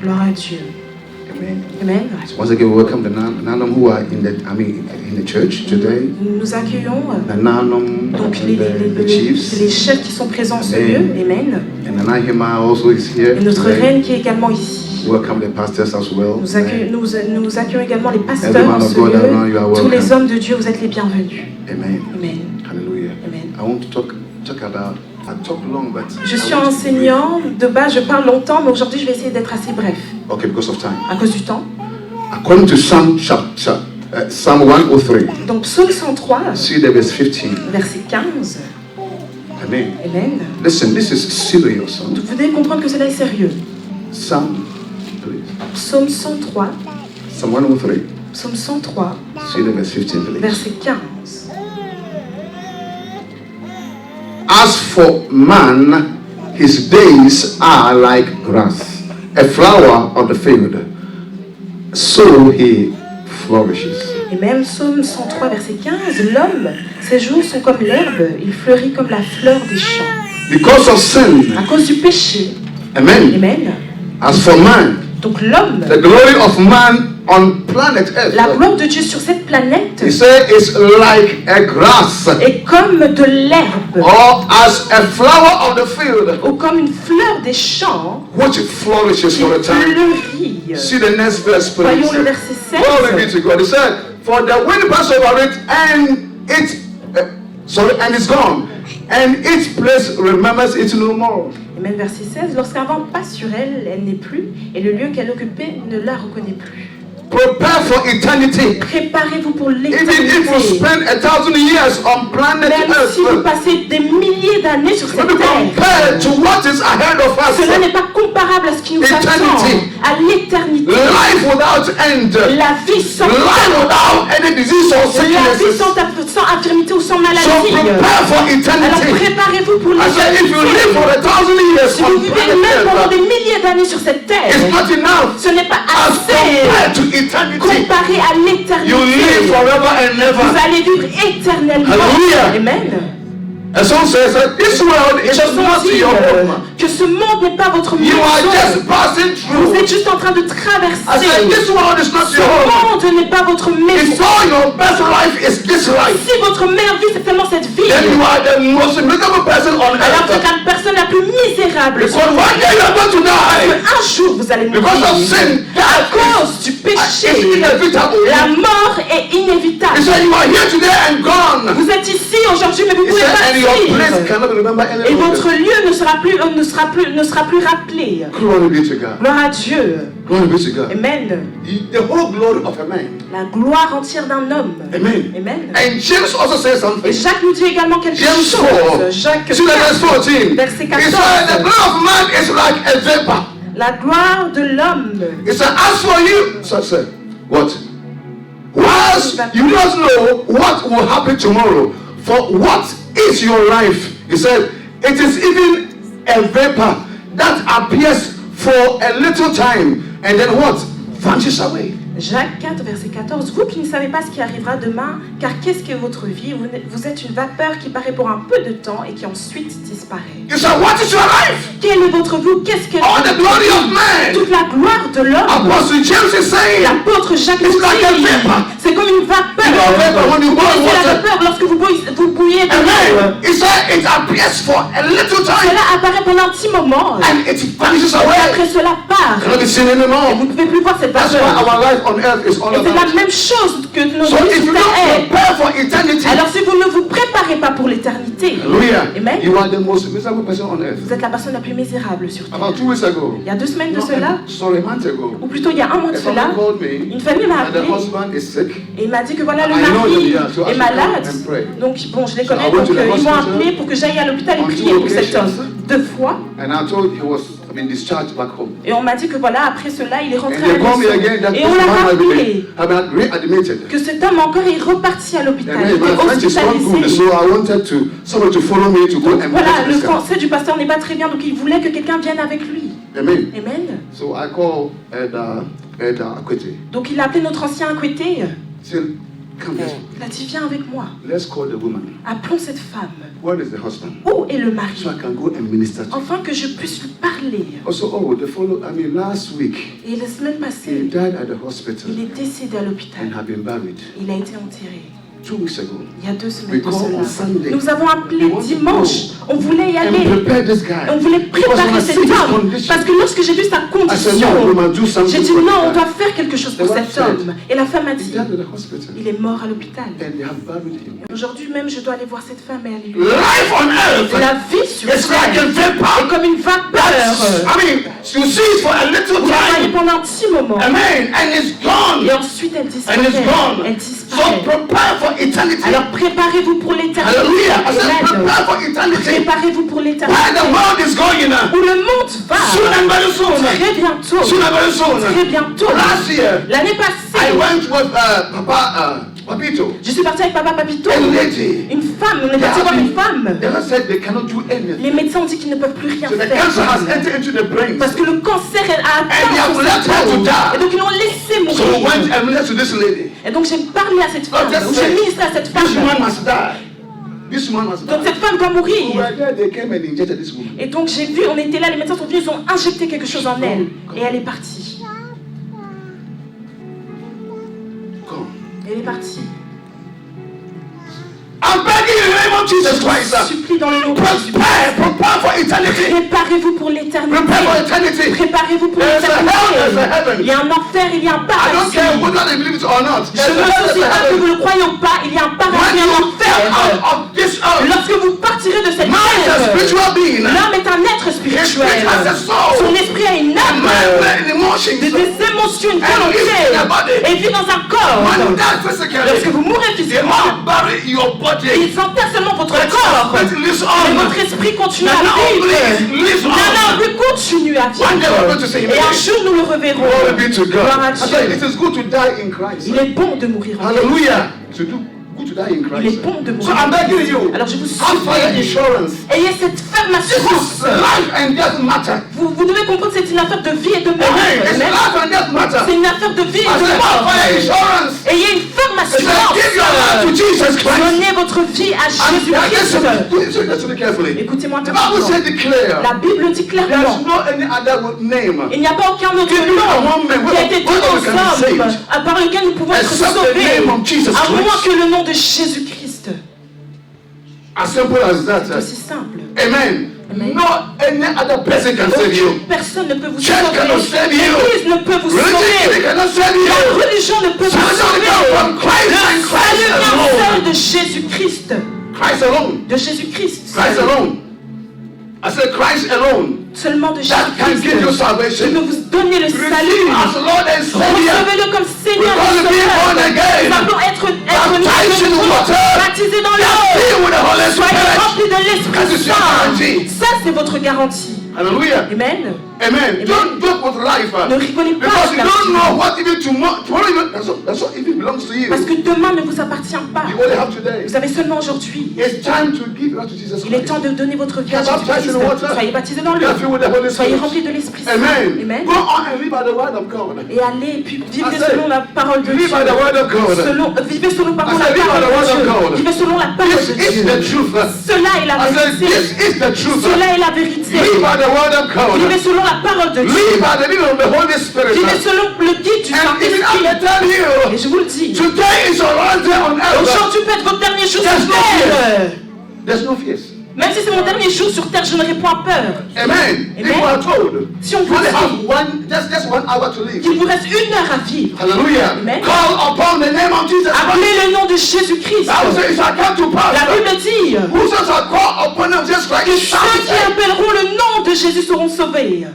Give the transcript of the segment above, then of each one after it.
Gloire à Dieu. Amen. Amen. Once again, we welcome the Nanum who are in the church today. Nous accueillons The Nanum, donc the chiefs. les chefs qui sont présents en ce lieu. Amen. And the Nahima also is here. Et notre today. reine qui est également ici. Welcome the pastors as well. Nous accueillons également les pasteurs Every man en of ce God around lieu. you are Tous welcome. les hommes de Dieu, vous êtes les bienvenus. Amen. Amen. Hallelujah. Amen. I want to talk about. I talk long, but Je suis enseignant, de base je parle longtemps, mais aujourd'hui je vais essayer d'être assez bref. Okay, because of time. À cause du temps. According to Psalm 103. Donc psaume 103, See the verse 15. verset 15. Amen. Amen. Listen, this is serious. Donc vous devez comprendre que cela est sérieux. Psalm, please. Psaume 103, Psalm 103. psaume 103, See the verse 15, please. verset 15. As for man, his days are like grass, a flower of the field, so he flourishes. Et même psaume 103, verset 15, l'homme, ses jours sont comme l'herbe, il fleurit comme la fleur des champs. Because of sin, À cause du péché. amen. Amen. As for man, Donc l'homme, the glory of man on planet Earth, la gloire de Dieu sur cette planète he said, is like a grass, est comme de l'herbe, or as a flower of the field, ou comme une fleur des champs which flourishes qui for a time. fleurit. See the next verse, please. Voyons le verset 16. Glory be to God. He said, for the wind passes over it, and and it's gone, and its place remembers it no more. Et même verset 16, lorsqu'un vent passe sur elle, elle n'est plus, et le lieu qu'elle occupait ne la reconnaît plus. Prepare for eternity. Préparez-vous pour Even if l'éternité. you spend 1,000 years on planet Même Earth, si vous passez des milliers d'années sur cette when terre, compared to what is ahead of us, cela n'est pas comparable à ce qui nous attend, Eternity. à l'éternité. life without end, La vie sans life without any disease or la vie sicknesses. sans infirmité ou sans So maladie. prepare for Alors eternity. préparez-vous pour I said, if you live for l'éternité. 1,000 years Si vous on vivez planet même pendant Earth, des milliers d'années sur cette terre, it's not enough. ce n'est pas As compared assez to eternity, comparé à you live l'éternité. forever and Vous never. allez vivre éternellement. Hallelujah. Amen. And song says that this world Et is chanson not dit your home. que ce monde n'est pas votre You are maison. just passing Vous through. êtes juste en train de I said, traverser. this world is not Ce your home. monde n'est pas votre If maison. all your best life is this life, Si votre meilleure vie c'est tellement cette vie, then you are the most miserable person on alors vous êtes earth. la personne la plus misérable. Because one day you are going to die. Un jour vous allez Because of mourir. sin, À cause du it's péché, inevitable. la mort est inévitable. He said, you are here today and gone. Vous êtes ici aujourd'hui, mais vous He pouvez said, and your place partir. cannot remember any Et longer. votre lieu ne sera plus rappelé. Glory be to God. Gloire à Dieu. Glory be to God. Amen. The whole glory of a man. La gloire entière d'un homme. Amen. Amen. And James also says something. Et Jacques nous dit également quelque James chose. 4. Jacques See the verse 14. 4, verset He said, the 14. glory of man is like a vapor. La gloire de l'homme. He said, as for you, so said, what? Whilst you don't know what will happen tomorrow, for what is your life? He said, it is even a vapor that appears for a little time and then what? Vanishes away. Jacques 4, verset 14. Vous qui ne savez pas ce qui arrivera demain, car qu'est-ce que votre vie? Vous êtes une vapeur qui paraît pour un peu de temps et qui ensuite disparaît. He said, what is your life? Quelle est votre vie? Qu'est-ce que All the glory of man. toute la gloire de l'homme? Apostle James is saying, L'apôtre Jacques nous it's like a dit, vapor. c'est comme une vapeur. You know, vapor when you boil C'est la water. vapeur lorsque vous bouillez de l'eau. Amen. He said, it appears for a little time Cela apparaît pendant un petit moment. and it vanishes Et away. après cela part. Cannot be seen Et vous anymore. ne pouvez plus voir cette That's why vapeur. our life on earth is all Et c'est la about. même chose que nos So vies if you sur terre don't est. prepare for eternity, Alors si vous ne vous préparez pas pour l'éternité, hallelujah, Amen. you are the most miserable person on earth. vous êtes la personne la plus misérable sur terre. About 2 weeks ago, Il y a 2 semaines de no, cela, sorry, a month ago, ou plutôt il y a un mois de a family cela, called me une famille m'a and the appelé husband is sick. et il m'a dit que voilà le I know mari them, yeah, so I est should malade. come and pray. Donc bon, je les So connais, I went donc to the ils m'ont hospital appelé pour que j'aille à l'hôpital et on prier two pour cet occasions. homme 2 fois. And I told he was discharged back home. Et on m'a dit que voilà, après cela, il est And rentré à they la called me maison. again that Et this on l'a man rappelé had been readmitted. que cet homme encore est reparti à l'hôpital. And Il my était French is not good, hospitalisé. so I wanted someone to follow me to go and Voilà, visit le this guy. français du pasteur n'est pas très bien, donc il voulait que quelqu'un vienne avec lui. Amen. Amen. So I called Elder Akwete. Donc il a appelé notre ancien Akwete. Said, come here. Il a dit, viens avec moi. Let's call the woman. Appelons cette femme. Where is the husband? Où est le mari? So I can go and minister to him. Afin que je puisse lui parler. Also, last week, Et la semaine he passée, died at the hospital il est décédé à l'hôpital. and had been buried. Il a été enterré. 2 weeks ago. Il y a 2 semaines We de called on cela. Sunday. Nous avons appelé We want to dimanche. On voulait y And aller. prepare this guy. On voulait Because when préparer I cet see his homme. condition, Parce que lorsque j'ai vu sa I said, condition, no, we must do something j'ai dit for non, this on guy. doit faire quelque chose pour The wife cet said, homme. Et la femme a He dit, died at the hospital. il est mort à l'hôpital. And they have buried him. Aujourd'hui même, je dois aller voir cette femme et aller lui. Life on earth La vie sur is like a terre est vapor. comme une vapeur. You see it for a little Vous la voyez time. pendant un petit moment. Amen. And it's gone. Et ensuite, elle disparaît. And it's gone. Elle So disparaît. prepare for eternity. Alors préparez-vous pour l'éternité. Hallelujah. I said, Amen. prepare for eternity. Préparez-vous pour l'éternité. Where the world is going now. Où le monde va. Soon and very soon. Très bientôt. Soon and very soon. Très bientôt. Last year, L'année I passée, went with Papito. je suis partie avec Papa Papito. A lady. Une femme, on est parti voir une femme. They said they cannot do anything. Les médecins ont dit qu'ils ne peuvent plus rien So the cancer has faire. entered into the brain. Parce que le cancer a And they atteint have son left her cerveau. to die. Et donc ils l'ont laissé So we went mourir. and ministered to this lady. Et donc j'ai parlé à cette femme. just Ou say, j'ai ministré à cette This woman femme. must die. This woman must Donc die. cette femme doit We mourir. were there, they came and injected this woman. Et donc j'ai vu, on était là, les médecins sont venus, ils ont injecté quelque chose en elle. Et elle est partie. Come. Elle est partie. I'm begging you in the name of Jesus Christ. Je supplie dans le nom de Jésus. Prepare for eternity. Préparez-vous pour l'éternité. Prepare for eternity. Préparez-vous pour There's a hell, there's a l'éternité. heaven. Il y a un enfer, il y a un I don't care paradis. whether they believe it or not. Je There's me a hell, soucie there's a pas que vous heaven. le croyez ou pas, il y a un When paradis et un you get enfer. out of this earth, Lorsque vous partirez de cette man is a terre, spiritual being. l'homme est un être His spirituel. spirit has a soul. Son esprit a une And âme, man emotions. des émotions, une And volonté, lives in a body. et vit dans un corps. When you die Lorsque physically, vous mourrez they physiquement, must bury your body. ils enterrent seulement votre But corps. your spirit lives Mais on. votre esprit continue à Now, vivre. lives Non, on. lui continue à One day we're vivre. going to say Et un jour nous le reverrons. Glory be to Gloire à God. I said, Dieu. it is good to die in Christ. Il est bon de mourir en Christ. Hallelujah. To do good to die in Il est Christ. bon de So mourir. I'm begging you. Alors je vous Have fire supplie, insurance. ayez cette ferme This assurance. is life and death matter. Vous devez comprendre que c'est une affaire de vie et de mort. Amen. It's Amen. life and death matter. C'est une affaire de vie et I de said, have mort. fire insurance. Ayez une ferme It said, assurance. give your life to Jesus Christ. Donnez votre vie à Jésus-Christ. Listen carefully. Écoutez-moi The Bible said declare. La Bible dit There's clairement, no any other name. il n'y a pas aucun autre Give me a nom woman qui a été donné aux hommes par lequel nous pouvons être Except the sauvés, name of Jesus à moins Christ. que le nom de Jésus-Christ. As simple as that. C'est aussi simple. Amen. Amen. No any other person can save you. Aucune personne ne peut vous Church cannot sauver. save you. L'Église ne peut vous Religion sauver. cannot save La you. religion ne peut vous Salvation sauver. comes from Christ and Le Christ salut vient alone. seul de Jésus-Christ. Christ alone. De Jésus-Christ. Christ alone. I said Christ alone. seulement de that can Jésus-Christ give you qui salvation. peut vous donner le Receive salut. as Lord and Savior. Recevez-le comme Seigneur We're et gonna be born Sauveur. again. Nous allons être Baptized in water. baptisés dans Filled l'eau. with the Holy Soyez Spirit. remplis de That l'Esprit is your Saint. guarantee. Ça, c'est votre garantie. Hallelujah. Amen. Amen. Don't joke with life. Ne rigolez pas Because avec you la don't vie. know what even tomorrow even, that's what even belongs to you. Parce que demain ne vous appartient pas. You only have today. Vous avez seulement aujourd'hui. It's time to give that to Jesus Il est Christ. temps de donner votre vie à Get baptized in Jésus-Christ. water. Soyez baptisés dans l'eau. Get filled with the Holy Soyez Spirit. remplis de l'Esprit Saint. Amen. Amen. Go on and live by the word of God. Et allez, puis vivez I said, selon la parole de live Dieu. by the word of God. Vivez selon I pardon, said, la live by the word of parole de God. Dieu. Vivez selon la parole This de is Dieu. the truth. Cela est la I said, vérité. this is the truth. Cela est la vérité. Live by the word of God. Vivez selon la parole de Dieu. Live by the leading of the Holy Spirit. Vivez selon le guide du And even I Saint-Esprit. can tell Et you, je vous le dis, today is your last day on earth. aujourd'hui peut être votre dernier jour There's sur no terre. There's no fear. Même si c'est mon dernier jour sur terre, je n'aurai point peur. Amen. Amen. People are told Si on you vous only have dit just 1 hour to live. qu'il vous reste 1 heure à vivre, Hallelujah. Amen. Call upon the name of Jesus Christ. appelez le nom de Jésus-Christ. Bible says it shall come to pass. La Bible dit Whosoever shall call upon the name of Jesus Christ que shall ceux be qui saved. appelleront le nom de Jésus seront sauvés.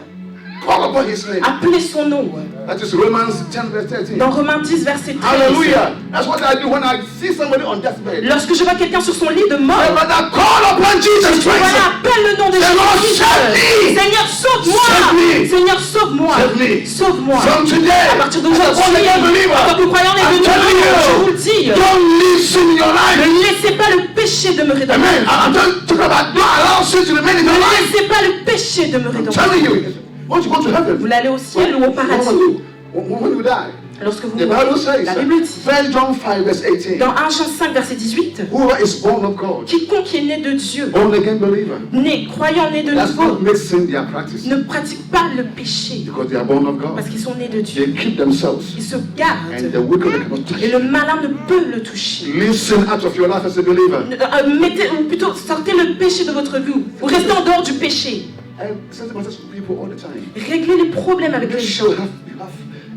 Call upon his name. Appelez son nom. That is Romans 10 verse 13. Dans Romains 10, verset 13. Hallelujah. That's what I do when I see somebody on deathbed. Lorsque je vois quelqu'un sur son lit de mort, Say, brother, call upon Jesus je Christ. appelle le nom de Say, Lord, Jésus-Christ. save me. Seigneur, sauve-moi. Save me. Seigneur, sauve-moi. Save me. Sauve-moi. From today, À partir as a born d'aujourd'hui, again believer, en tant que croyant et I'm de telling je vous you, le dis, don't leave sin in your life. ne laissez pas le péché demeurer dans Amen. vous. I'm talking about don't allow sin to remain in Ne your life. laissez pas le péché demeurer I'm dans telling vous. you, once you go to heaven, Vous l'allez au ciel ou au paradis. when you die, Lorsque vous the Bible mourrez, says, la Bible dit, 1 John 5 verse 18, dans 1 Jean 5, verset 18, whoever is born of God, quiconque est né de Dieu, born again believer, né, croyant, né de does nouveau, not make sin their practice ne pratique pas le péché because they are born of God. parce qu'ils sont nés de Dieu. They keep themselves Ils se and gardent the wicked cannot touch. et le malin ne peut le toucher. Leave sin out of your life as a believer. Mettez, ou plutôt sortez le péché de votre vie ou restez en dehors du péché. And send messages to people all the time. Réglez les problèmes avec les gens.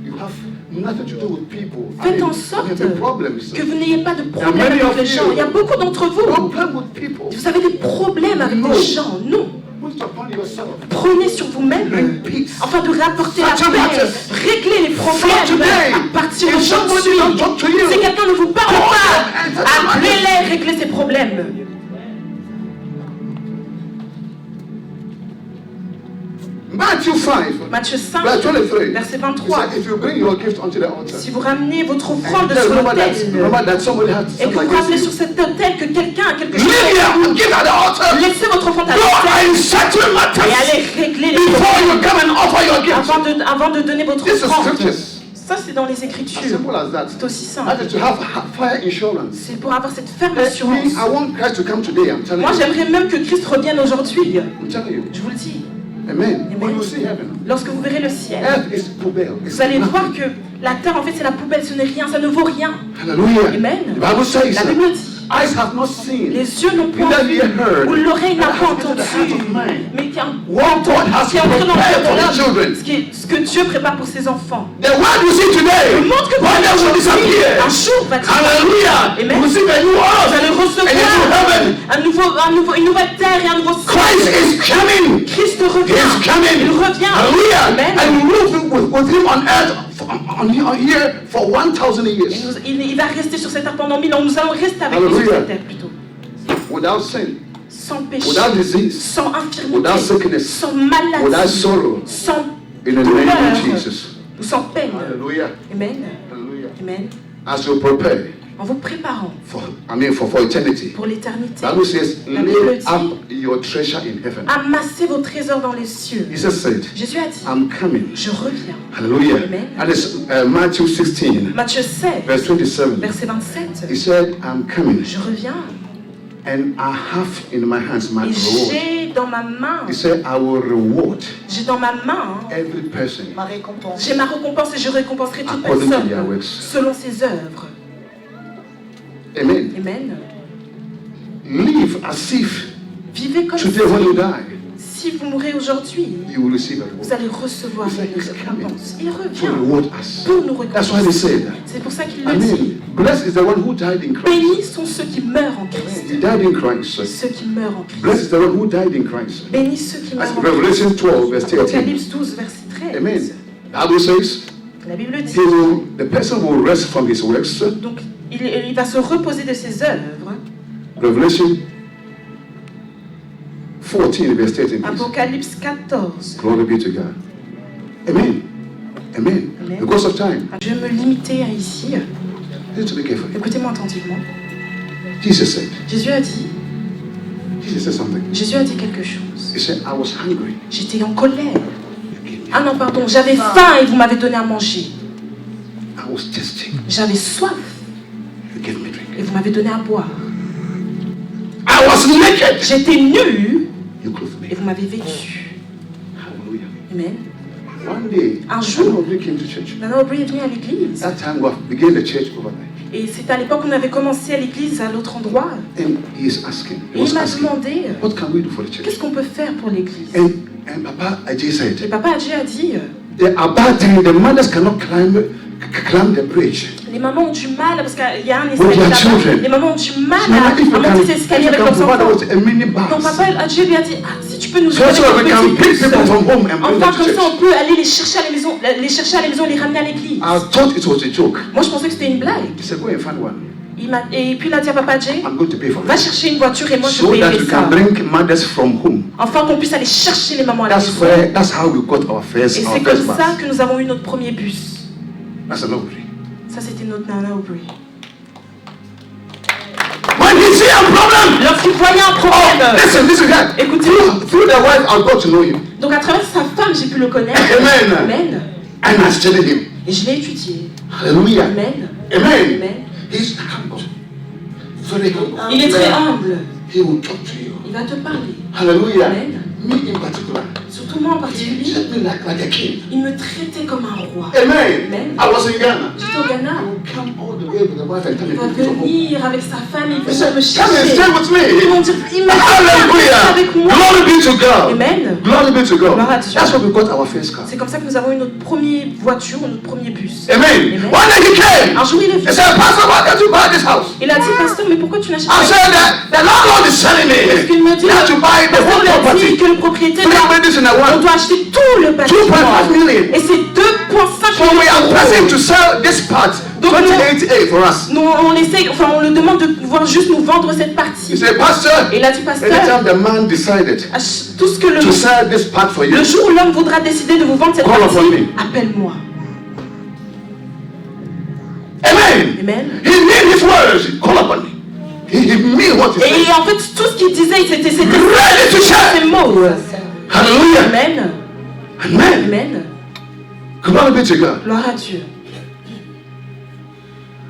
You have nothing to do with people. Faites en sorte que vous n'ayez pas de problème avec les gens. Il y a beaucoup d'entre vous. Problem with people. Vous avez des problèmes avec les gens. Non. Put upon yourself. Prenez sur vous-même afin de rapporter la paix. Réglez les problèmes à partir d'aujourd'hui. Si quelqu'un ne vous parle pas, appelez-les, réglez ces problèmes. Matthieu 5, Matthieu 5, verse 23. verset He 23. said, if you bring your gift onto the altar, Si vous ramenez votre offrande and sur remember l'autel that somebody had et que something vous rappelez against sur you, cet autel que quelqu'un a quelque chose leave à here vous, and give at the altar. laissez votre offrande à Go l'autel and settle et matters allez régler les before problèmes you come and offer your gift. avant de donner votre This is offrande. scriptures. Ça, c'est dans les As Écritures. simple as that. C'est aussi simple. That is to have fire insurance. C'est pour avoir cette ferme Me, assurance. I want Christ to come today. I'm telling Moi, you. j'aimerais même que Christ revienne aujourd'hui. I'm telling you. Je vous le dis. Amen. When you see heaven, Lorsque vous verrez le ciel, earth is poubelle. It's vous allez nothing. voir que la terre, en fait, c'est la poubelle. Ce n'est rien. Ça ne vaut rien. Hallelujah. Amen. The Bible says, La Bible dit, eyes have not seen, les yeux n'ont point neither vu, ear heard, ou l'oreille n'a neither pas has entered the heart entendu, of man. mais qui What God has est entré dans le prepared for cœur His de children. l'homme, ce que Dieu prépare pour ses enfants. The word you see Le today, monde que vous one day avez will aujourd'hui, disappear. un jour va disparaître. Hallelujah. Amen. You will see the new Vous earth allez and the new recevoir heaven. une nouvelle terre et un nouveau Christ ciel. is coming. Christ He revient. is coming. Il revient. Hallelujah. Amen. And we live with Him on earth, on here for 1,000 Et years. il va rester sur cette terre pendant 1000 ans. Nous allons rester avec lui Hallelujah. sur cette terre plutôt. Without sin, Sans péché, without disease, sans infirmité, without sickness, sans without maladie, sorrow. sans In the douleur, name of Jesus. ou sans peine. Hallelujah. Amen. Hallelujah. Amen. As you prepare En vous préparant for eternity. pour l'éternité, Bible says, La Bible lay dit, up your treasure in heaven. amassez vos trésors dans les cieux. Jesus said, Jésus a dit, I'm coming. je reviens. Hallelujah. Amen. And it's Matthew 16, Matthieu 16, verse 27. verset 27. He said, I'm coming, Je reviens and I have in my hands my et reward. j'ai dans ma main, He said, I will reward j'ai dans ma main, every person Ma récompense. j'ai ma récompense et je récompenserai toute according to personne their works. selon ses œuvres. Amen. Amen. Live as if Vivez comme today when you si, die, si vous mourrez aujourd'hui, you will receive a vous reward. allez recevoir It's like une he's coming récompense. Il to revient reward us. pour nous That's why they récompenser. say that. C'est pour ça qu'il I le dit. mean, blessed is the one who died in Christ. Bénis sont ceux qui meurent en Christ. He died in Christ. Ceux qui meurent en Christ. Blessed is the one who died in Christ. Bénis ceux qui That's meurent en Christ. Revelation 12, verse 13. Apocalypse 12, verset 13. Amen. The Bible says, La Bible dit. the person will rest from his works. Donc, il va se reposer de ses œuvres. Revelation 14, verse 13. Please. Apocalypse 14. Glory be to God. Amen. Amen. Amen. Because of time. Je vais me limiter à ici. Listen to me carefully. Écoutez-moi attentivement. Jesus said, Jésus a dit something. Jésus a dit quelque chose. He said, I was hungry. J'étais en colère. You gave me. Ah non, pardon, j'avais faim et vous m'avez donné à manger. I was thirsty. J'avais soif You gave me drink. et vous m'avez donné à boire. I was naked. J'étais nu You clothed me. et vous m'avez vêtu. Hallelujah. Amen. One day, Un jour, Nana Obri came to church. Nana Aubry est venu à l'église. That time we began the church over there. Et c'est à l'époque où on avait commencé à l'église à l'autre endroit. And he is asking. He Et was il m'a asking, demandé, what can we do for the church? qu'est-ce qu'on peut faire pour l'église? And Papa Ajay Et said, papa Adji a dit, the about time the mothers cannot climb the bridge. les mamans ont du mal, parce qu'il y a un With escalier their là-bas, children. les mamans ont du mal Nana, if you à can, monter ces escaliers avec leurs provide enfants. us a mini Donc bus. papa Adji lui a dit, ah, si tu peux nous So donner that we un can petit pick bus, people from home and bring enfin them to comme ça church. on peut aller les chercher à la maison et les ramener à l'église. I thought it was a joke. Moi je pensais que c'était une blague. He said, go and find one. Et puis il a dit à papa Adji, I'm going to pay for va it. chercher une voiture et moi je So that paierai we ça. can bring mothers from home. Enfin qu'on puisse aller chercher les mamans à la maison. That's how we got our Et first c'est bus. comme ça que nous avons eu notre premier bus. That's an Obri. Ça c'était notre Nana Aubry. When he see a problem, Lorsqu'il voyait un problème, listen, guys. Écoutez-moi. Through the wife, I got to know him. Donc à travers sa femme, j'ai pu le connaître. Amen. Amen. And I studied him. Et je l'ai étudié. Hallelujah. Amen. Amen. Amen. He's humble. Very humble. Il est très humble. He will talk to you. Il va te parler. Hallelujah. Amen. Me in particular. Surtout moi en He particulier. treated me like a king. Il me traitait comme un roi. Amen. Amen. I was in Ghana. J'étais au Ghana. He would come all the way with the wife and tell me Il va to go home. venir avec sa femme. Il He va said, me come and chercher. stay with Ils me. vont dire, il m'a Hallelujah. avec moi. Glory be to God. Amen. Glory be to God. Gloire à Dieu. That's why we got our first car. C'est comme ça que nous avons eu notre première voiture, notre premier bus. Amen. Amen. One day he came. Un jour il est He venu. said, Pastor, why can't you buy this house? Il a dit, pasteur, mais pourquoi tu n'achètes I pas? said that the landlord is telling Parce qu'il me me dit, you have to buy the pasteur whole lui a dit property. que le propriétaire, 3 buildings in a on one. doit acheter tout le 2.5 bâtiment. million. Et c'est 2,5 So we are millions pressing d'euros. to sell this part, Donc, 28A for us. Nous, on essaie, enfin, on le demande de pouvoir juste nous vendre cette He partie. said, Pastor, Et il a dit, pasteur, anytime the man decided tout ce que to sell this part for you, le jour où l'homme voudra décider de vous vendre cette Call partie, upon me. appelle-moi. Amen. Amen. He mean his words. Call upon me. He mean what he Et said. en fait, tout ce qu'il disait, c'était Ready to share. ces mots. Hallelujah. Amen. Amen. Amen. Glory be to God. Gloire à Dieu.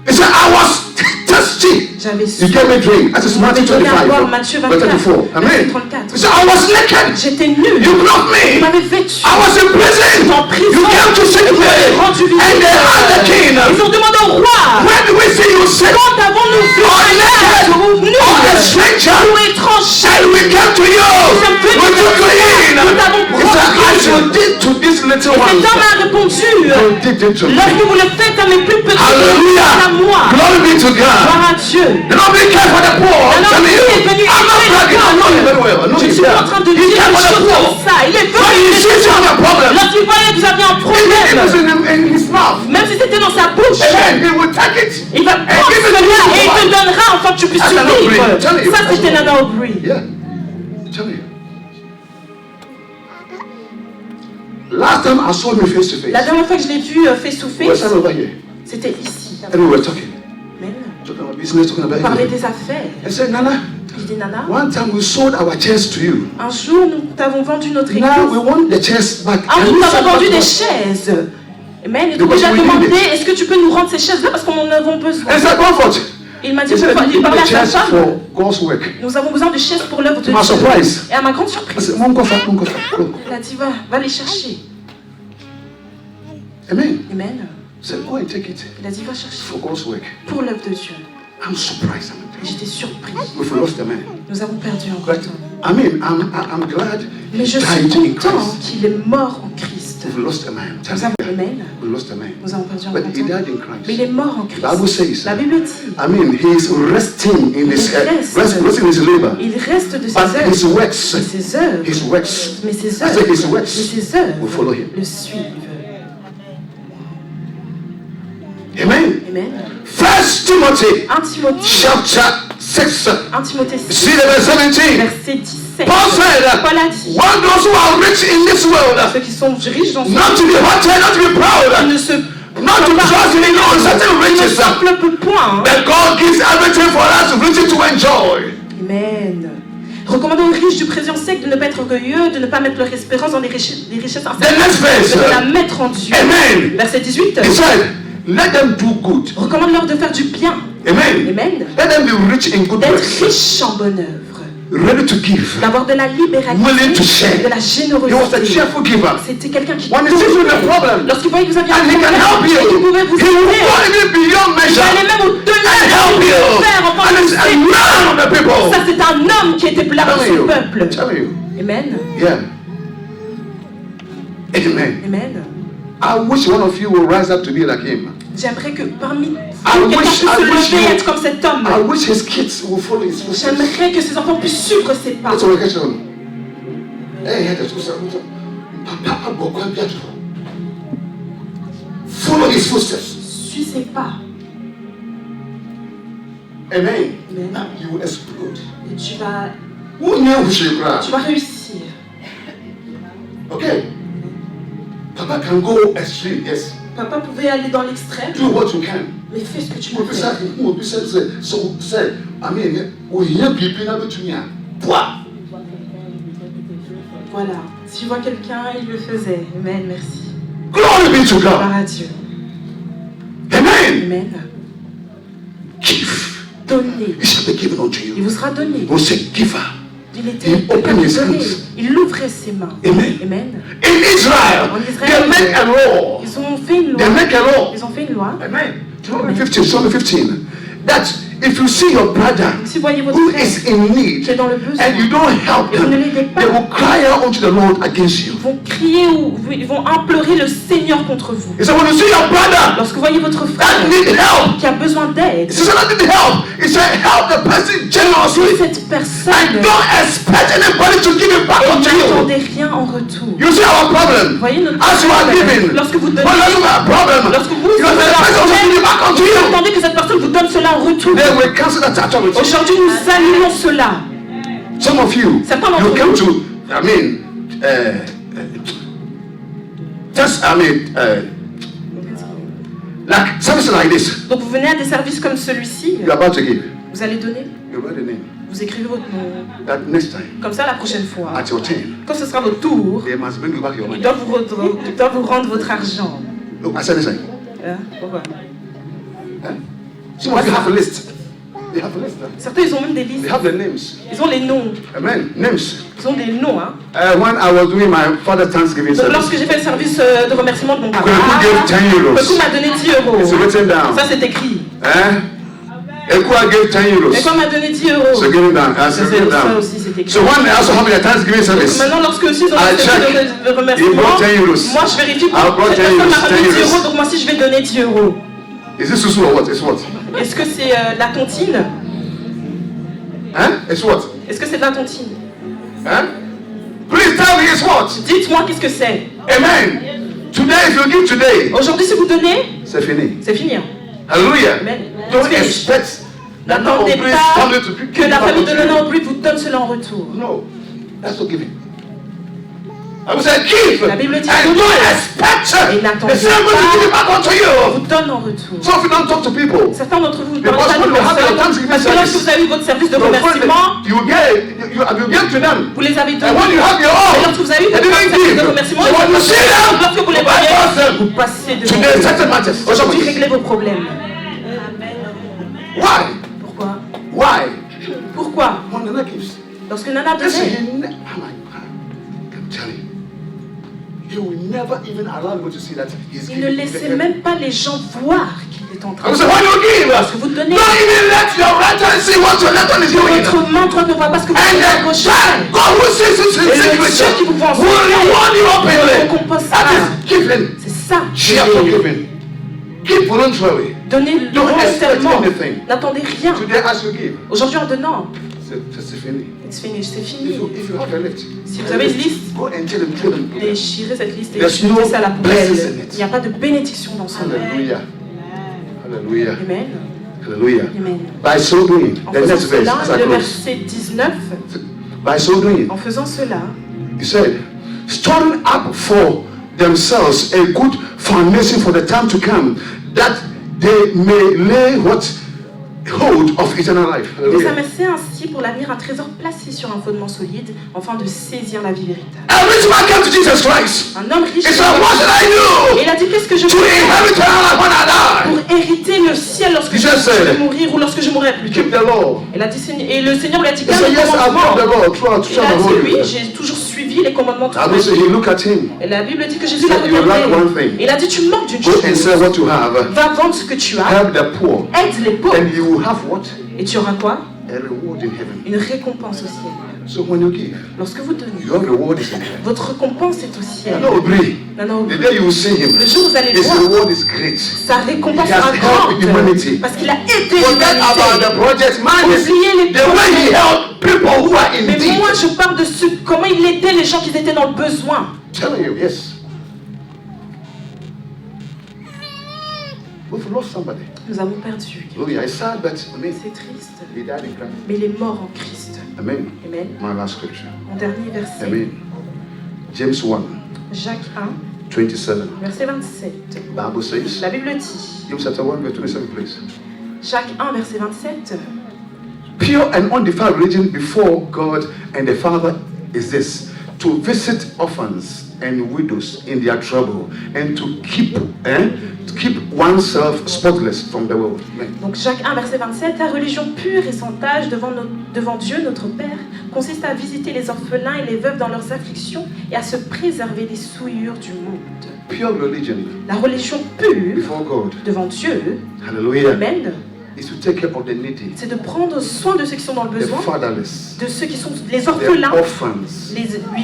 He said, I was thirsty. J'avais You soif. gave me drink. That is Vous m'avez Matthew donné à 25. boire, Matthieu verse 34. 24, Amen. verset 34. He said, I was naked. J'étais nu. You clothed Vous me. m'avez vêtu. I was in prison. En prison. You came to seek me. Rendu visite. And they had the king. Ils ont demandé au roi. When did we see you sick? Quand avons-nous vu Or naked? nous nus Or a stranger? ou étrangers? And we came to you. We took you in. He said, as you did to this little Et one, cet homme a répondu, you did it to lorsque me. vous le faites à mes plus petits, Hallelujah. à moi. Glory be to God. Gloire à Dieu. You don't be care for the poor. I'm Alors, telling il est you. venu I'm not bragging. I know you very well. I know Je you suis there. en train de He dire care des for the choses poor. comme ça. Il est When you venu. see you have a problem, Lorsqu'il voyait que vous aviez un it problème, was in his mouth. même si c'était dans sa bouche, Amen. He will take it. il va prendre give it cela to you. et il te donnera afin que tu puisses That's Nana Aubry. survivre. I'm telling you. Ça, c'était Nana Aubry. Yeah. Tell me. Last time I saw him face to face, La dernière fois que je l'ai vu face to we were face, standing over here c'était ici. and we were talking. Amen. Talking about business, talking On about parlait everything. des affaires. I said, Nana, Je dis, Nana, one time we sold our chairs to you. un jour nous t'avons vendu notre Now we église. want the chairs back. Un Can jour you nous send t'avons vendu back des to us? chaises. Amen. Et donc Because il a we demandé, need it. est-ce que tu peux nous rendre ces chaises-là parce qu'on en avons besoin. I said, comfort. Il m'a dit, He said, il we parlait need the à sa chairs femme. for God's work. Nous avons besoin de chaises pour l'œuvre de To my Dieu. surprise, Et à ma grande I surprise, said, Mom, go. il a dit, va les chercher. Amen. Amen. I said, go and take it Il a dit, va chercher for God's work. pour l'œuvre de Dieu. I'm surprised. Et j'étais surpris. We've lost the man. Nous avons perdu un But temps. I mean, I'm glad Mais je suis content qu'il est mort en Christ. We've lost a man. Nous avons amen. We lost a man. Nous avons perdu un But he mentor. died in Christ. Mais il est mort en Christ. The Bible says, La Bible dit. I mean, he is resting in his resting in his labor. Il reste de ses But œuvres. his works, Mais ses œuvres. his works, Mais ses I said œuvres. his works Mais ses œuvres will follow him. le suivent. Amen. Amen. 1 Timothy 1 Timothée. chapter 6. 1 Timothée 6. See the verse 17. Verset 17. Paul said, Paul a dit. want those who are rich in this world, Ceux qui sont riches dans ce not to be haughty, not to be qui proud, ne se not to trust in uncertain ne riches, s'enveloppent point. that God gives everything for us richly to enjoy. Amen. Recommandons aux riches du présent siècle de ne pas être orgueilleux, de ne pas mettre leur espérance dans des richesses The next incertaines, verse. mais de la mettre en Dieu. Amen. Verset 18. He said, let them do good. Recommande-leur de faire du bien. Amen. Amen. Let them be rich in good D'être works, riche en bonne œuvre. ready to give, D'avoir de la libéralité, willing to share. de la He was a générosité. cheerful giver. C'était quelqu'un qui When he sees you in a problem, lorsqu'il voyait que vous aviez un and he can problème, help you, et qu'il pouvait vous he will aider, go even beyond il measure allait même au-delà and de ce help qu'il you. pouvait faire en tant And que it's a man of the people. Ça, c'est un homme qui était là dans Telling son you. peuple. Telling you. Amen. Yeah. Amen. Amen. I wish one of you will rise up to be like him. J'aimerais que parmi I quelqu'un puisse wish se lever et you- être comme cet homme. I wish his kids will follow his footsteps. J'aimerais que ses enfants puissent suivre ses pas. That's a question. Hey, hey, that's Papa Bokwa Biatu. Follow his footsteps. Suis ses pas. Amen. Amen. Now you will explode. Et tu vas Who knew who should cry? réussir. Okay. Papa can go extreme, yes. Papa pouvait aller dans l'extrême, Do what you can. mais fais ce que tu Who peux be faire. said, who be said, so say, I mean, we hear people now to me. What? Voilà. Si je vois quelqu'un, il le faisait. Amen. Merci. Glory be to Gloire God. à Dieu. Amen. Amen. Give. Donnez. It shall be given unto Il you. vous sera donné. Who say giver? Il He était opened quelqu'un his qui donnait. hands. Il ouvrait ses mains. Amen. Amen. In Israel, En they Israël, make a law. ils ont fait une loi. They make a law. Ils ont fait une loi. Amen. Deuteronomy 15, Deuteronomy 15. That if you see your brother Si vous voyez votre who frère is in need qui est dans le besoin, and you don't help et vous ne them, l'aidez pas, they will cry out unto the Lord against you. ils vont crier ou ils vont implorer le Seigneur contre vous. He said, when you see your brother Lorsque vous voyez votre frère that need help, qui a besoin d'aide, he said, I need help. He said, help the person si generously cette personne and don't expect anybody to give it back et unto you. n'attendez rien en retour. You see our problem. Voyez notre As you are problème. giving, Lorsque vous donnez, when you have a problem, lorsque vous you know, the person will give it back unto vous you. attendez que cette personne vous donne cela en retour. Then we cancel that authority. Aujourd'hui, nous annulons cela. Some of you, Certains d'entre you came vous, to, like services like this. donc vous venez à des services comme celui-ci, You're about to give. vous allez donner, You write the name. vous écrivez votre nom. That next time, Comme ça, la prochaine fois, at your turn, quand ce sera votre tour, they must bring you back your ils money. doivent vous rendre votre argent. Look, I said this thing. Hein? Pourquoi? Some of you have a list. They have a list. Certains, ils ont même des listes. They have the names. Ils ont les noms. Amen. Names. Ils ont des noms. Hein. When I was doing my father's Thanksgiving Donc, service, lorsque j'ai fait le service de remerciement de mon papa, Kweku gave 10 euros. Kweku m'a donné 10 euros. It's written down. Ça, c'est écrit. Ekwa gave 10 euros. Et quand m'a donné 10 euros, So give it down. I said, give it ça down. aussi, c'est écrit. So when they also have the Thanksgiving service, Maintenant, lorsque aussi ils ont I fait check. de remerciement, He brought 10 euros. moi je vérifie que I brought cette 10 personne m'a euros, ramené 10 10 euros. euros, donc moi aussi je vais donner 10 euros. is this susu or what? It's what? Est-ce que c'est la tontine? It's what? Est-ce que c'est de la tontine? Please tell me it's what? Dites-moi qu'est-ce que c'est. Amen. Today, if you give today, Aujourd'hui, si vous donnez, c'est fini. c'est fini. Hein. Hallelujah. Amen. Don't It's finished. expect that no N'attendez please pas tell you to give que la back famille de unto you. l'honneur au plus vous donne cela en retour. No, that's not giving. I will say give La Bible dit and donnez. don't expect Et the n'attendez same way to give it pas back unto vous you. donne en retour. So if you don't talk to people, Certains d'entre vous ne Because parlent pas when de you have your personnes, Thanksgiving parce que lorsque service, vous avez eu votre service de your friend, remerciement, you give to them. vous les avez And when donnés. you have your Et own, lorsque vous avez eu they votre didn't service give. de remerciement, So when you see them, lorsque vous les you voyez, bypass them. vous passez devant Today, eux. settle matters. Aujourd'hui, réglez vos problèmes. Why? Pourquoi? Why? Pourquoi? When the Lord gives. Lorsque Nana Listen, donnait, oh my God. I'm telling you. He will never even allow you to see that he's il ne giving. laissait même pas les gens voir qu'il êtes en train And de so when you give, Parce que vous donnez. don't even let your right hand see what your left hand is doing. Votre main droite ne voit pas ce que vous And faites à then gauche. God who sees it in Et le Dieu qui vous secret voit en will reward you secret openly. récompensera. That is giving. C'est ça. Cheerful giving. Give voluntarily. Donnez Don't expect volontairement. anything. N'attendez rien. Today as you give, Aujourd'hui en donnant, c'est fini. it's finished, c'est If fini. you have a list, Si vous avez une liste, go and tell them, throw them. déchirez cette liste et There's jetez no ça à la poubelle. blessings in it. Il n'y a pas de bénédiction dans ce monde. Hallelujah. Hallelujah. Amen. Hallelujah. Amen. By so doing, En the faisant next verse, cela, as I le close. verset 19, By so doing, en faisant cela, he said, storing up for themselves a good foundation for the time to come, that they may lay what hold of eternal life. ils Hallelujah. s'amassaient ainsi pour l'avenir un trésor placé sur un fondement solide, afin de saisir la vie véritable. A rich man came to Jesus Christ. Un homme riche, He said, what should I et do il a dit, qu'est-ce que je to peux faire inherit eternal life when I pour hériter le ciel lorsque He je just said, vais mourir ou lorsque je mourrai plus die? tôt? Keep the law. Et le Seigneur lui a dit, He garde said, les yes, I've commandements. kept the law throughout Il a the dit, whole oui, year. j'ai toujours suivi les commandements. I will say, he look at him. Et la Bible dit que Jésus l'a You lack regardé. one thing. Et il a dit, tu manques d'une Go and chose. sell what you have. Va vendre ce que tu as, Help the poor. aide les pauvres. And you will have what? Et tu auras quoi? A reward in heaven. Une récompense au ciel. So when you give, Lorsque vous donnez, your reward is in heaven. votre récompense est au ciel. I know, agree. Non, The day you will see him, le jour où vous allez le his voir, reward is great. sa récompense He has sera helped grande. humanity. Parce qu'il a aidé Forget about l'humanité. the project. Man is Oubliez les the way he projets. helped people who are in Mais need. moi, je parle de comment il aidait les gens qui étaient dans le besoin. Telling you, yes. We've lost somebody. Nous avons perdu. Oh yeah, it's sad, but I mean, C'est triste. he died in Christ. Mais il est mort en Christ. Amen. Amen. My last scripture. Mon dernier verset. Amen. James 1, Jacques 1, 27. verset 27. Bible says, La Bible dit. James chapter 1, verse 27, please. Jacques 1, verset 27. Pure and undefiled religion before God and the Father is this: to visit orphans and widows in their trouble, and to keep oneself spotless from the world. Amen. Donc Jacques 1, verset 27. La religion pure et sans tache devant Dieu, notre Père, consiste à visiter les orphelins et les veuves dans leurs afflictions et à se préserver des souillures du monde. Pure religion La religion pure before God, devant Dieu, hallelujah, Amen, is to take care of the needy, c'est de prendre soin de ceux qui sont dans le the besoin, fatherless, de ceux qui sont les the orphelins, orphans.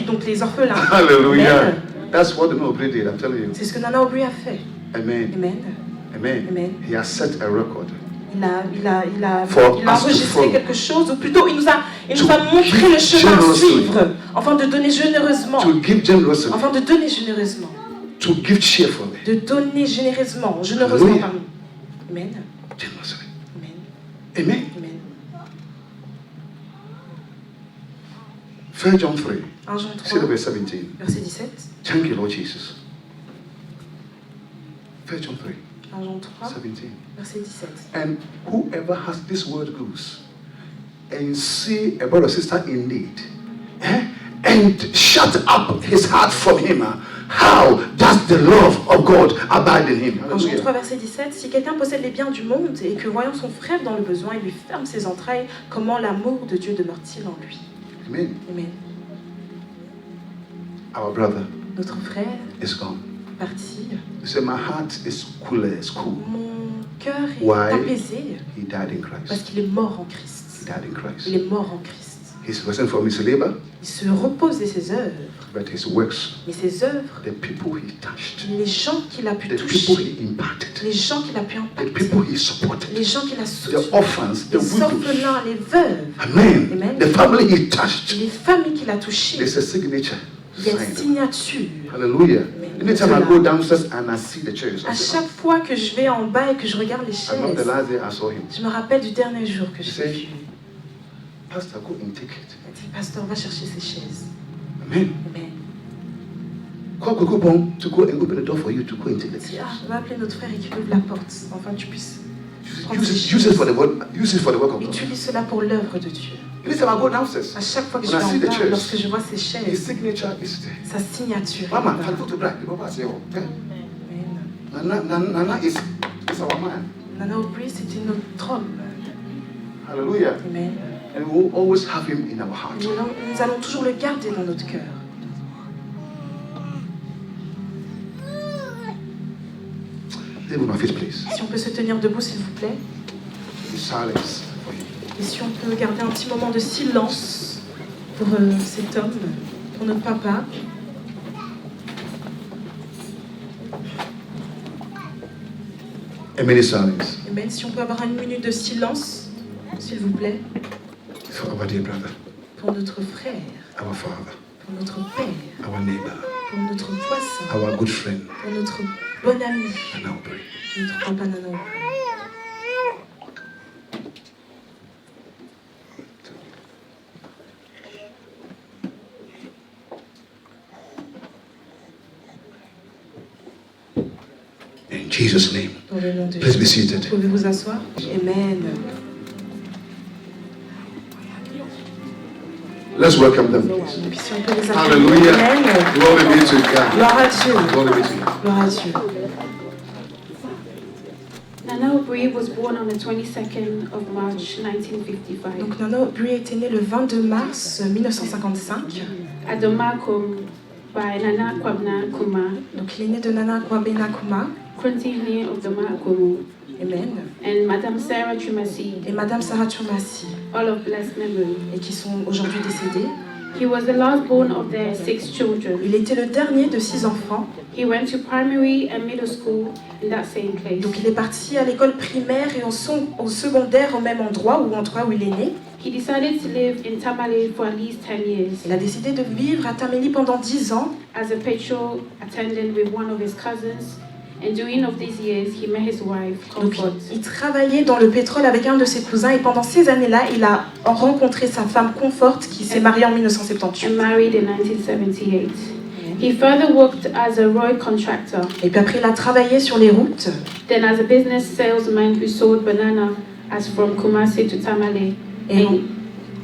donc les orphelins. Hallelujah. Amen. That's what the Nobody did, I'm telling you. C'est ce que Nana Aubrey a fait. Amen. Amen. Amen. Amen. He has set a record. Il a For us to enregistré follow. quelque chose, ou plutôt il nous a To montré give le chemin à generously. suivre, afin de donner généreusement, To give generously, afin de donner généreusement, to give cheerfully. de donner généreusement, Hallelujah. pardon. Amen. Generously. Amen. Amen. Amen. 1 John 3, 1 Jean see the 3, verse 17. verset 17. Thank you, Lord Jesus. 1 John 3, 1 Jean 3, 17. verset 17. And whoever has this word goes and see a brother or sister in need, and shut up his heart from him, how does the love of God abide in him? 1 Jean 3, Hallelujah. verset 17. Si quelqu'un possède les biens du monde et que voyant son frère dans le besoin, il lui ferme ses entrailles, comment l'amour de Dieu demeure-t-il en lui? Amen. Amen. Our brother Notre frère is gone. parti. He said, my heart is cooler, it's cool. Mon cœur est Why? apaisé He died in parce Christ. qu'il est mort en He Christ. died in Christ. Il est mort en Christ. He's wasn't from his labor, Il se repose de ses œuvres, but his works, mais ses œuvres, the people he touched, les gens qu'il a pu the people toucher, he impacted, les gens qu'il a pu the impacter, people he supported, les gens qu'il a the soutenus, orphans, the les widows. orphelins, les veuves, Amen. Amen. The family he touched. les familles qu'il a touchées. There's a signature. Il y a une signed. signature. Hallelujah. Amen. Anytime I go downstairs and I see the chairs, À I say, chaque fois que je vais en bas et que je regarde les I remember the chaises, last day I saw him. je me rappelle du dernier jour que je You l'ai say- vu. Pastor, go and take it. Il a dit, pasteur, va chercher ces chaises. Amen. Amen. Call Kokopon to go and open the door for you to go and take the Il dit, chairs. on va appeler notre frère et qu'il ouvre la porte, afin que tu puisses Use it for the work. Use it for the work of God. utiliser cela pour l'œuvre de Dieu. Anytime I go downstairs, À chaque fois que je when vais I see en the bas, chairs, lorsque je vois ces his chaises, signature is there. sa signature est Mama, là-bas. I go to black. The Papa say, oh, okay. Amen. Nana is our man. Nana Aubrey, c'était notre homme. Hallelujah. Amen. And we will always have him in our heart. Nous allons toujours le garder dans notre cœur. Stay on my feet, please. Si on peut se tenir debout, s'il vous plaît. In silence for you. Et si on peut garder un petit moment de silence pour cet homme, pour notre papa. A minute silence. Amen. Si on peut avoir une minute de silence, s'il vous plaît, For our dear brother, pour notre frère, our father, pour notre père, our neighbor, pour notre voisin, our good friend, pour notre bon ami, and our pray. notre papa Nana. In Jesus' name. Dans le nom de Please be Jésus. seated. Pouvez vous asseoir? Amen. Let's welcome them, please. Et puis si on peut les accueillir. Hallelujah. Amen. Glory be to God. Gloire à Dieu. Glory be to God. Gloire à Dieu. Nana Obri was born on the 22nd of March 1955 Donc Nana Obri était né le 22 mars 1955. at Domakum by Nana Kwabna Kuma, Donc il est né de Nana Kwame Nkrumah. Kuntivni of Domakumu, Amen. and Madame Sarah Trimasi, Et Madame Sarah Chomasi, all of blessed memory. et qui sont aujourd'hui décédés. He was the last born of their 6 children. Il était le dernier de 6 enfants. He went to primary and middle school in that same place. Donc il est parti à l'école primaire et au secondaire au même endroit, ou en tout cas où il est né. He decided to live in Tamale for at least 10 years Il a décidé de vivre à Tamélie pendant 10 ans. as a petrol attendant with one of his cousins. And during of these years, he met his wife, Donc Comfort. il travaillait dans le pétrole avec un de ses cousins et pendant ces années-là, il a rencontré sa femme Comfort qui s'est mariée en 1978. And married in 1978. He further worked as a road contractor, Et puis après, il a travaillé sur les routes. then as a business salesman who sold banana as from Kumasi to Tamale, Et,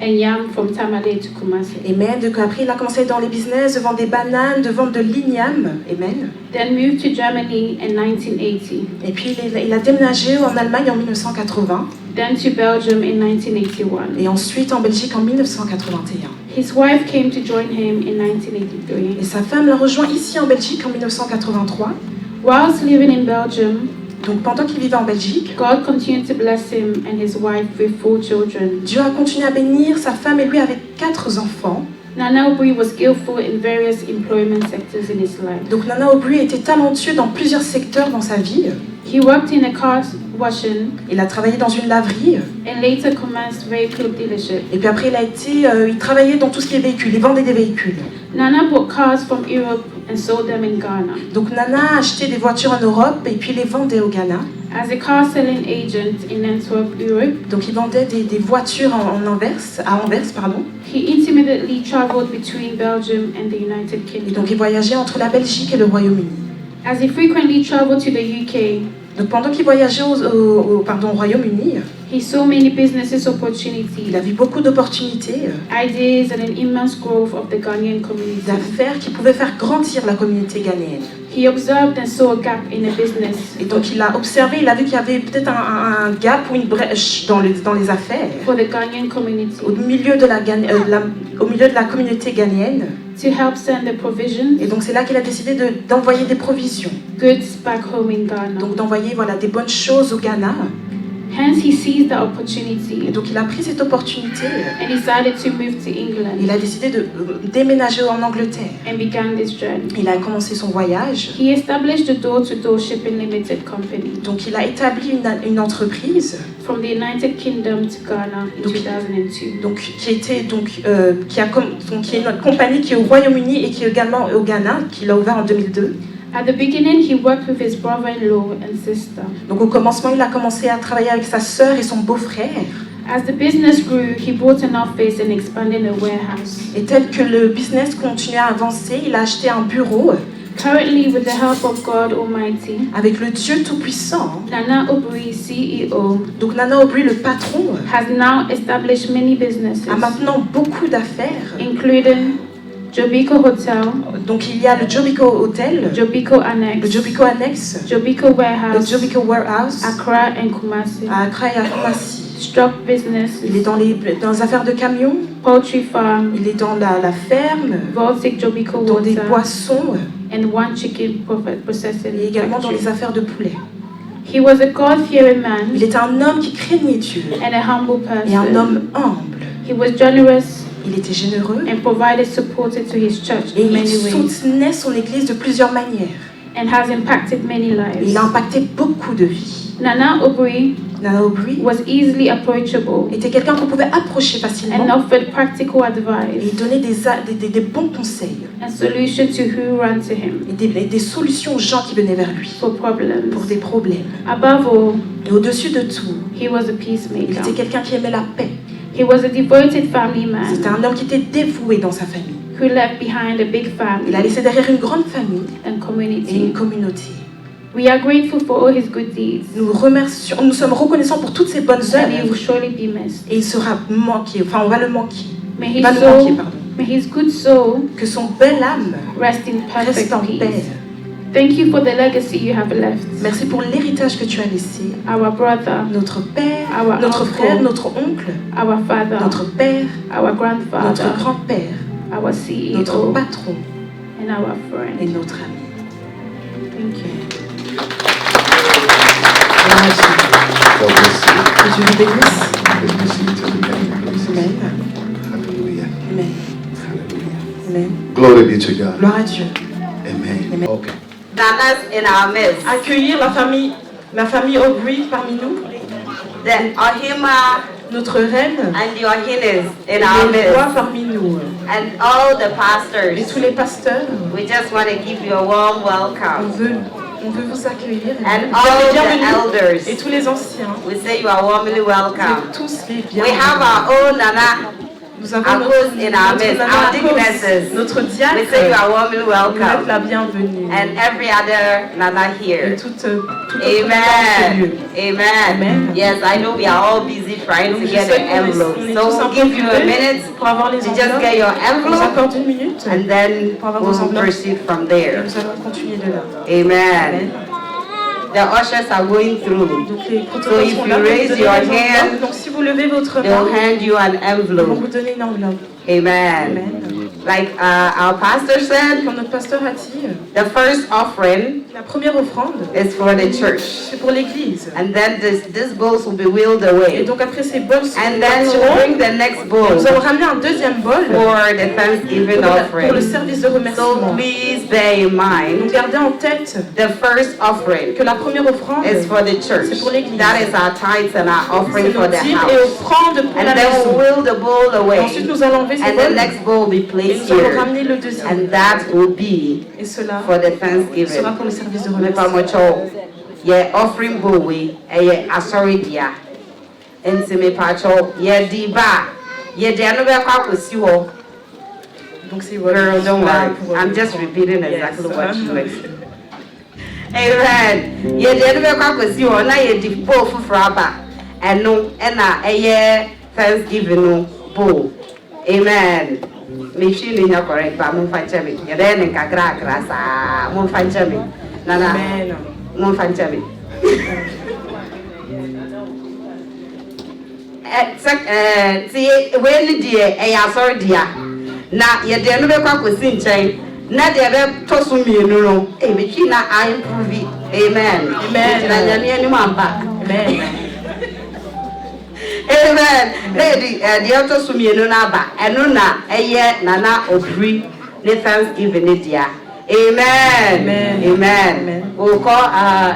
and yam from Tamale to Kumasi. Amen. Donc après, il a commencé dans les business de vendre des bananes, de vendre de l'igname. Amen. Then moved to Germany in 1980, Et puis il a déménagé en Allemagne en 1980 then to Belgium in 1981. et ensuite en Belgique en 1981. His wife came to join him in 1983. Et sa femme l'a rejoint ici en Belgique en 1983. Whilst living in Belgium, Donc pendant qu'il vivait en Belgique, God continued to bless him and his wife with 4 children. Dieu a continué à bénir sa femme et lui avec 4 enfants. Nana Obri was skillful in various employment sectors in his life. Donc Nana Obri était talentueux dans plusieurs secteurs dans sa vie. He worked in a car washing Il a travaillé dans une laverie and later commenced vehicle dealership. et puis après il travaillait dans tout ce qui est véhicules, il vendait des véhicules. Nana bought cars from Europe and sold them in Ghana. Donc Nana achetait des voitures en Europe et puis les vendait au Ghana. As a car selling agent in Antwerp, Europe, Donc il vendait des voitures à Anvers, pardon. he intermittently traveled between Belgium and the United Et Kingdom. donc il voyageait entre la Belgique et le Royaume-Uni. As he frequently traveled to the UK, Donc pendant qu'il voyageait au Royaume-Uni, he saw many business il opportunities, a vu beaucoup d'opportunités, ideas, and an immense growth of the Ghanaian community. d'affaires qui pouvaient faire grandir la communauté ghanéenne. He observed and saw a gap in a business Et donc il a observé, il a vu qu'il y avait peut-être un gap ou une brèche dans les affaires for the Ghanaian community au milieu de la communauté ghanéenne. to help send the provisions, Et donc c'est là qu'il a décidé d'envoyer des provisions, goods back home in Ghana. donc d'envoyer des bonnes choses au Ghana. Hence, he seized the opportunity Et donc il a pris cette opportunité. and decided to move to Il England a décidé de déménager en Angleterre. and began this journey. Il a commencé son voyage. He established the Door-to-Door Shipping Limited Company Donc il a établi une entreprise from the United Kingdom to Ghana in Donc, 2002. donc, qui est une compagnie qui est au Royaume-Uni et qui est également au Ghana, qu'il a ouvert en 2002. At the beginning, he worked with his brother-in-law and sister. Donc au commencement, il a commencé à travailler avec sa sœur et son beau-frère. As the business grew, he bought an office and expanded a warehouse. Et tel que le business continuait à avancer, il a acheté un bureau Currently, with the help of God Almighty, avec le Dieu Tout-Puissant. Nana Obri, CEO, Donc Nana Obri, le patron, has now established many businesses, a maintenant beaucoup d'affaires. including Jobico Hotel, Donc il y a le Jobico Hotel, Jobico le Annex, Jobico Annex, Jobico le Warehouse, Jobico Warehouse Accra and Kumasi, à Accra et à Kumasi. Stock Business, Il est dans les affaires de camions, Poultry Farm, il est dans la ferme, Baltic Jobico dans des Water, poissons and one chicken processing et également dans factory. les affaires de poulet. He was a God-fearing man Il était un homme qui craignait Dieu and a humble et un person. homme humble. He was generous Il était généreux and provided support to his church et in il many ways soutenait son église de plusieurs manières. and has impacted many Et lives. il a impacté beaucoup de vies. Nana Obri Nana Obri was easily approachable était quelqu'un qu'on pouvait approcher and facilement offered practical et advice donner des bons conseils and solution to who ran to him et des solutions aux gens qui venaient vers lui for problems. pour des problèmes. Above all, Et au-dessus de tout, he was a il peacemaker. était quelqu'un qui aimait la paix. He was a devoted family C'était man un homme qui était dévoué dans sa famille. who left behind a big Il a family laissé derrière une grande famille and et une community. communauté. We are grateful for all his good deeds, Nous sommes reconnaissants pour toutes ces bonnes and he will œuvres. surely be missed. Et il sera manqué, enfin on va le manquer. May Il his va le manquer, soul, pardon. may his good soul Que son bel âme rest in perfect reste en paix. peace. Thank you for the legacy you have left. Merci pour l'héritage que tu as laissé. Our brother, Notre père, Our notre uncle. frère, notre oncle, our father, notre père, our notre grandfather, grand-père, our notre CEO, patron and our et friend. notre ami. Thank you. Gloire à Dieu. God bless you. Que Dieu vous bénisse. Let me see it again, please. Amen. Hallelujah. Amen. Hallelujah. Amen. Glory be to God. Gloire à Dieu. Amen. Amen. Okay. Nanas in our midst. Accueillir la famille Aubrey parmi nous, The Ohima notre reine and the Ohinas et in our les rois midst. parmi nous And all the et pastors. tous les pasteurs. We just want to give you a warm On welcome. veut vous accueillir et And vous all êtes the bienvenus. elders. Et tous les anciens, We say you are warmly vous welcome. êtes tous les We have bienvenus. our own Nana. Nous avons our host in our midst, nana our host, deaconesses. notre We diacre. say you are warmly Vous êtes welcome. la bienvenue. And every other Nana Et here. toute autre présence au lieu. Amen. Amen. Amen. Yes, I know we are all busy trying Donc to je get sais an qu'on est envelope. tous So un we'll peu give you a occupés minute pour avoir les to just get enveloppes. your On vous envelope accorde une minute and then pour avoir vos we'll enveloppes. proceed from Et there. nous allons continuer de là. Amen. The ushers are going through. Donc les So protocoles if sont you là pour vous raise donner your les enveloppes. hand, Donc si vous levez votre they'll main, hand you an ils vont vous envelope. donner une enveloppe. Amen. Amen. Like our pastor said, Comme notre pasteur a dit, the first offering la première offrande, is for the church. c'est pour l'église. And then these bowls will be wheeled Et away. donc après ces bols, And then we'll bring the next bowl nous allons ramener un deuxième bol for the Thanksgiving pour le offering. service de So remerciement. please bear in Donc mind, gardez en tête the first offering que la première offrande, is for the church. c'est pour l'église. That is our tithes and our c'est offering for nos the dîmes et house. offrandes pour la And then we'll maison. wheel the bowl Et away. ensuite nous allons enlever ces And the bols next bowl will be et placed nous allons here. ramener le deuxième. And that will be Et cela for the sera Thanksgiving. pour le service de Mepa remerciement. mocho, ye offering bowl we, ye asori dia. Nti mepa cho, ye di ba, ye di anu be kwa kosi wo. Donc c'est Girl, don't worry. pour- I'm just repeating Yes. exactly what you said. Amen. Ye di anu be kwa kosi wo na ye di bowl fufuro aba. Eno na eye Thanksgiving no bowl. Amen. Me feel in your correct, but I'm fine. Ye de ne kakra kakra sa, I'm fine. Nana. Amen. Mon fanchami. When dear, a sorry dear. Now, yet the other cock was in chain. Not the other tossum, you know. A machina, I improve it. Amen. Amen. And anyone back. Amen. Amen. Lady, the other sumino naba, and nuna, a year, Nana, or three, the Thanksgiving it, dear. Amen. Amen. Amen. Amen. We'll call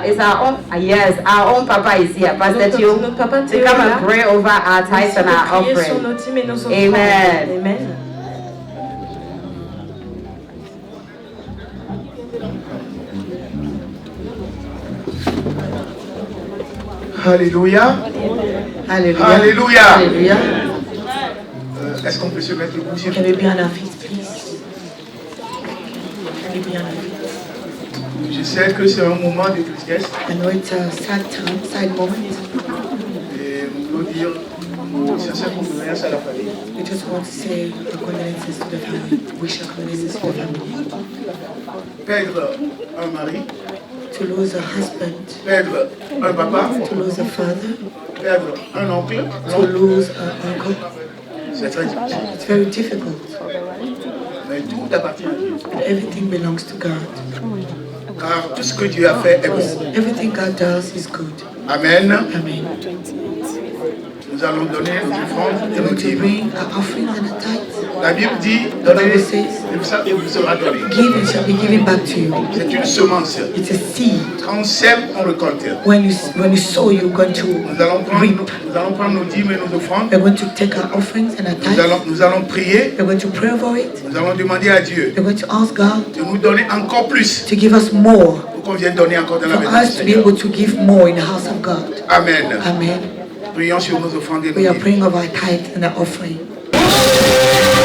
it's our own yes, our own Papa is here. Pastor Tio, Notre papa to Théo come est là. and pray over our tithes and our Priez sur offering. nos dîmes et nos offrandes. Amen. Amen. Alléluia. Alléluia. Alléluia. Alléluia. Est-ce qu'on peut se mettre debout s'il vous Can plaît? we be on our feet, please? Can we be on our feet? Je sais que c'est un moment de tristesse I know it's a sad time, sad moment. et nous voulons dire nos sincères condoléances à la famille. We just want to say our condolences to the family. Wish our condolences to the family. Perdre un mari, To lose a husband, perdre un papa, to lose a father, perdre un oncle, to lose an uncle. c'est très difficile. It's very difficult, Mais tout appartient à Dieu. but everything belongs to God. Car tout ce que Dieu a fait est bon. Everything God does is good. Amen. Amen. Nous allons donner nos offrandes et We're nos going to dîmes. bring our offerings and our tithes. La Bible dit, donnez, et vous sera donné. Give and shall be given back to you. C'est une semence. It's a seed. Quand on sème, on récolte. When you sow, you're going to Nous allons prendre nos dîmes et nos offrandes. We're going to take our offerings and our tithes. Nous allons prier. We're going to pray over it. Nous allons demander à Dieu We're going to ask God de nous donner encore plus to give us more. pour qu'on vienne donner encore dans la For maison du us to be Seigneur. able to give more in the house of God. Amen. Amen. Prions sur nos offrandes et nos We are dîmes. praying over our tithe and our offering. Yeah.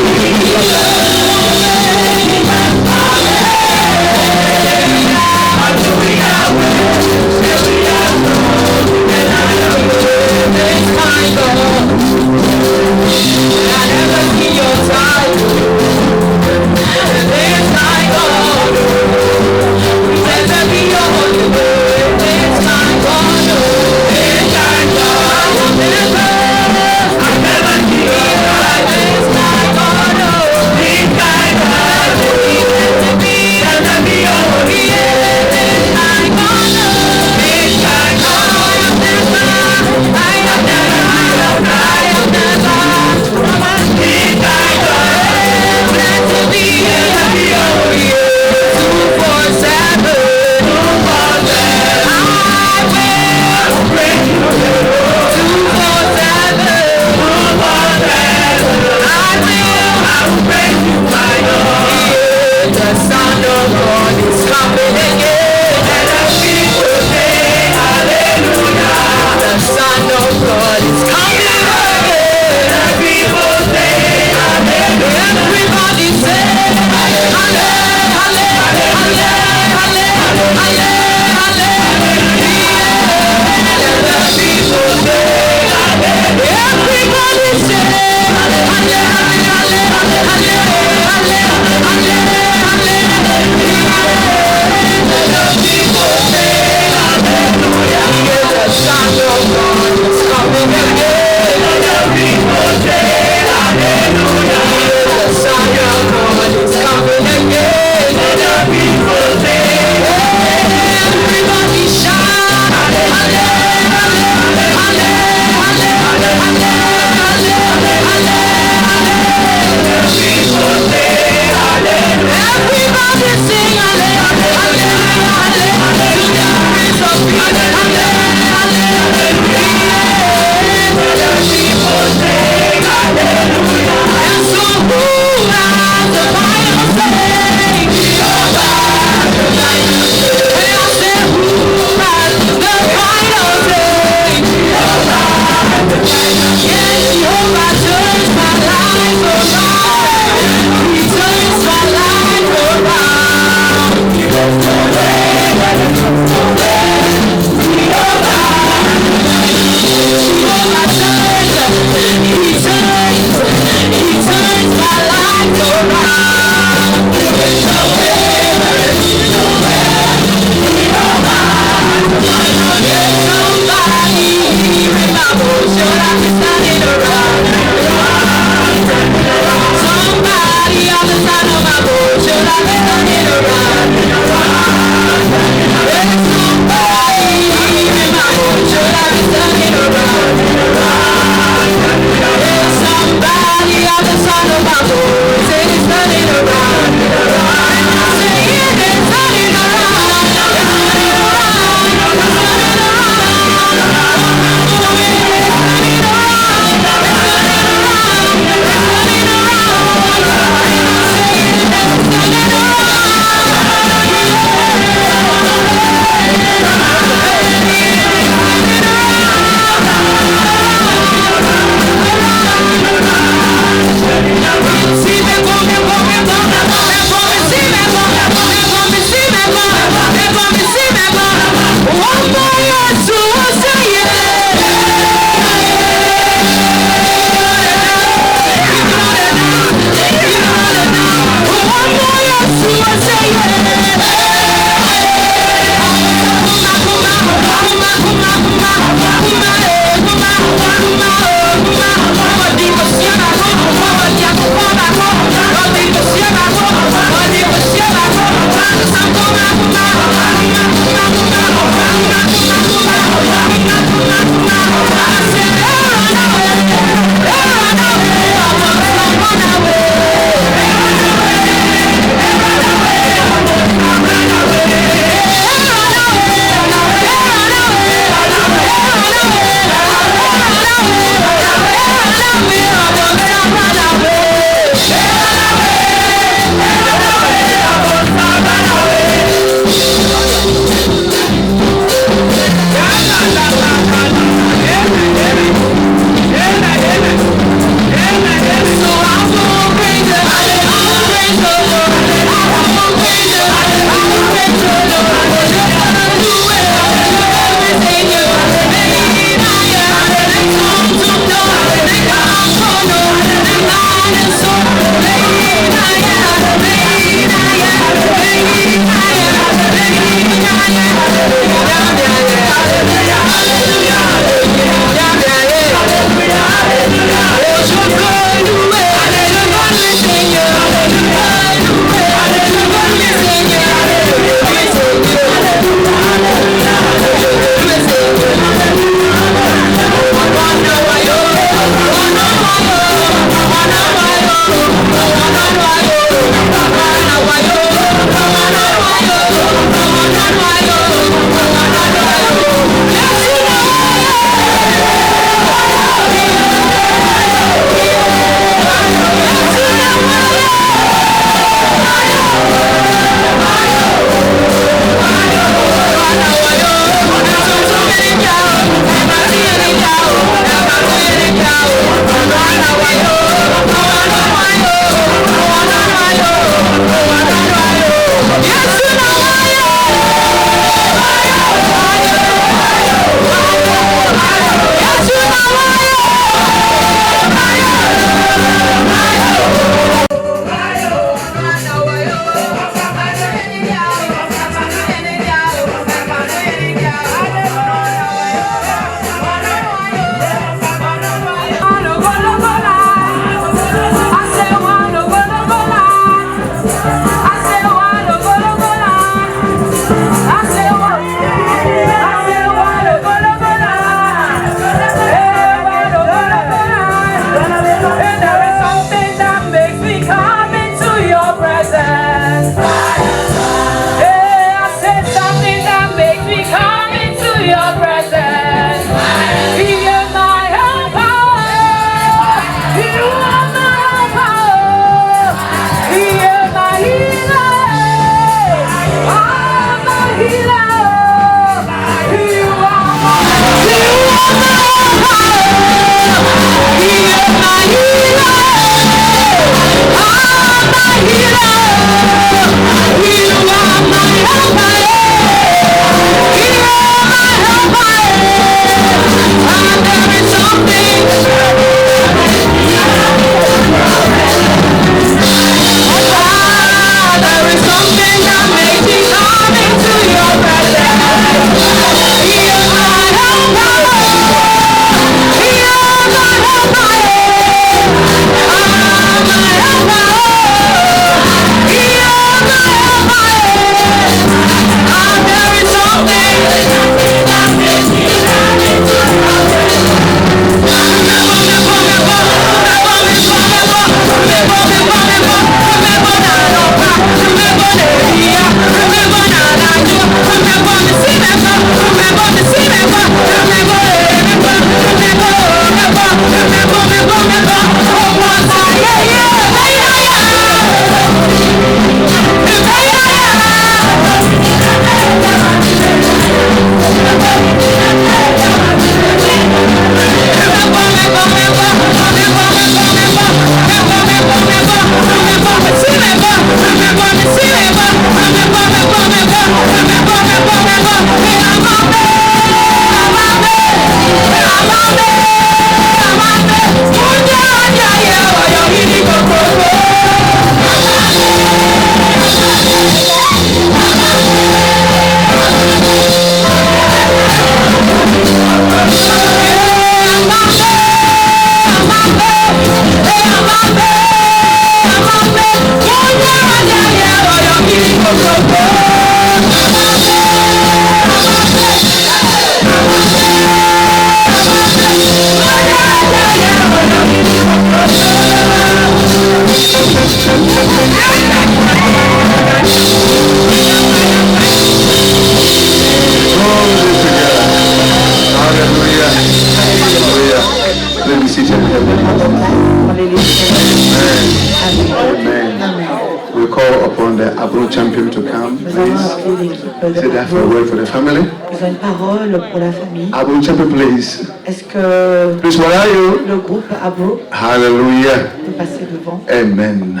Nous allons appeler l'équipe de Say that for a word for the family. Nous avons une parole pour la famille. Abu Champion, please. Est-ce que Please, where are you? le groupe Abo Hallelujah. peut passer devant? Amen.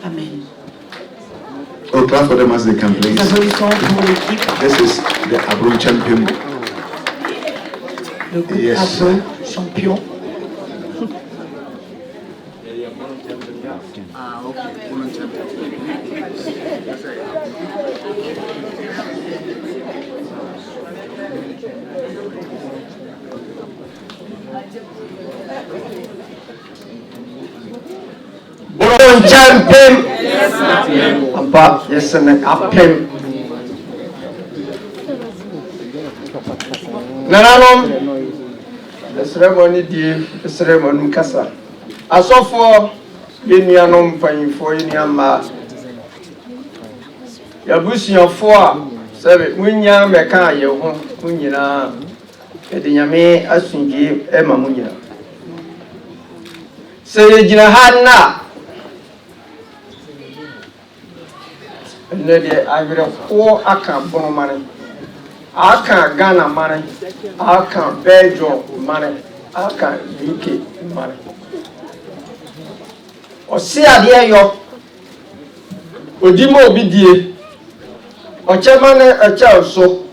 Amen. Oh, clap for them as they can, Nous please. applaudissons pour l'équipe, This is the Abu Champion. le groupe Yes. Abo, champion. Bon champion. Apa, yes, and apem. Nananom, the ceremony, the ceremony kasa. Asofo, yenianom panyimfo yeniama. Yabusuafo a sebe munya meka ye ho munyina. Ede nyame asungie e ma munyina. Se yegyina ha na Lady Ivory Ho aka bono money, aka Ghana money, aka Belgium money, aka UK money. O si ade yo odimo obidie o chemane a so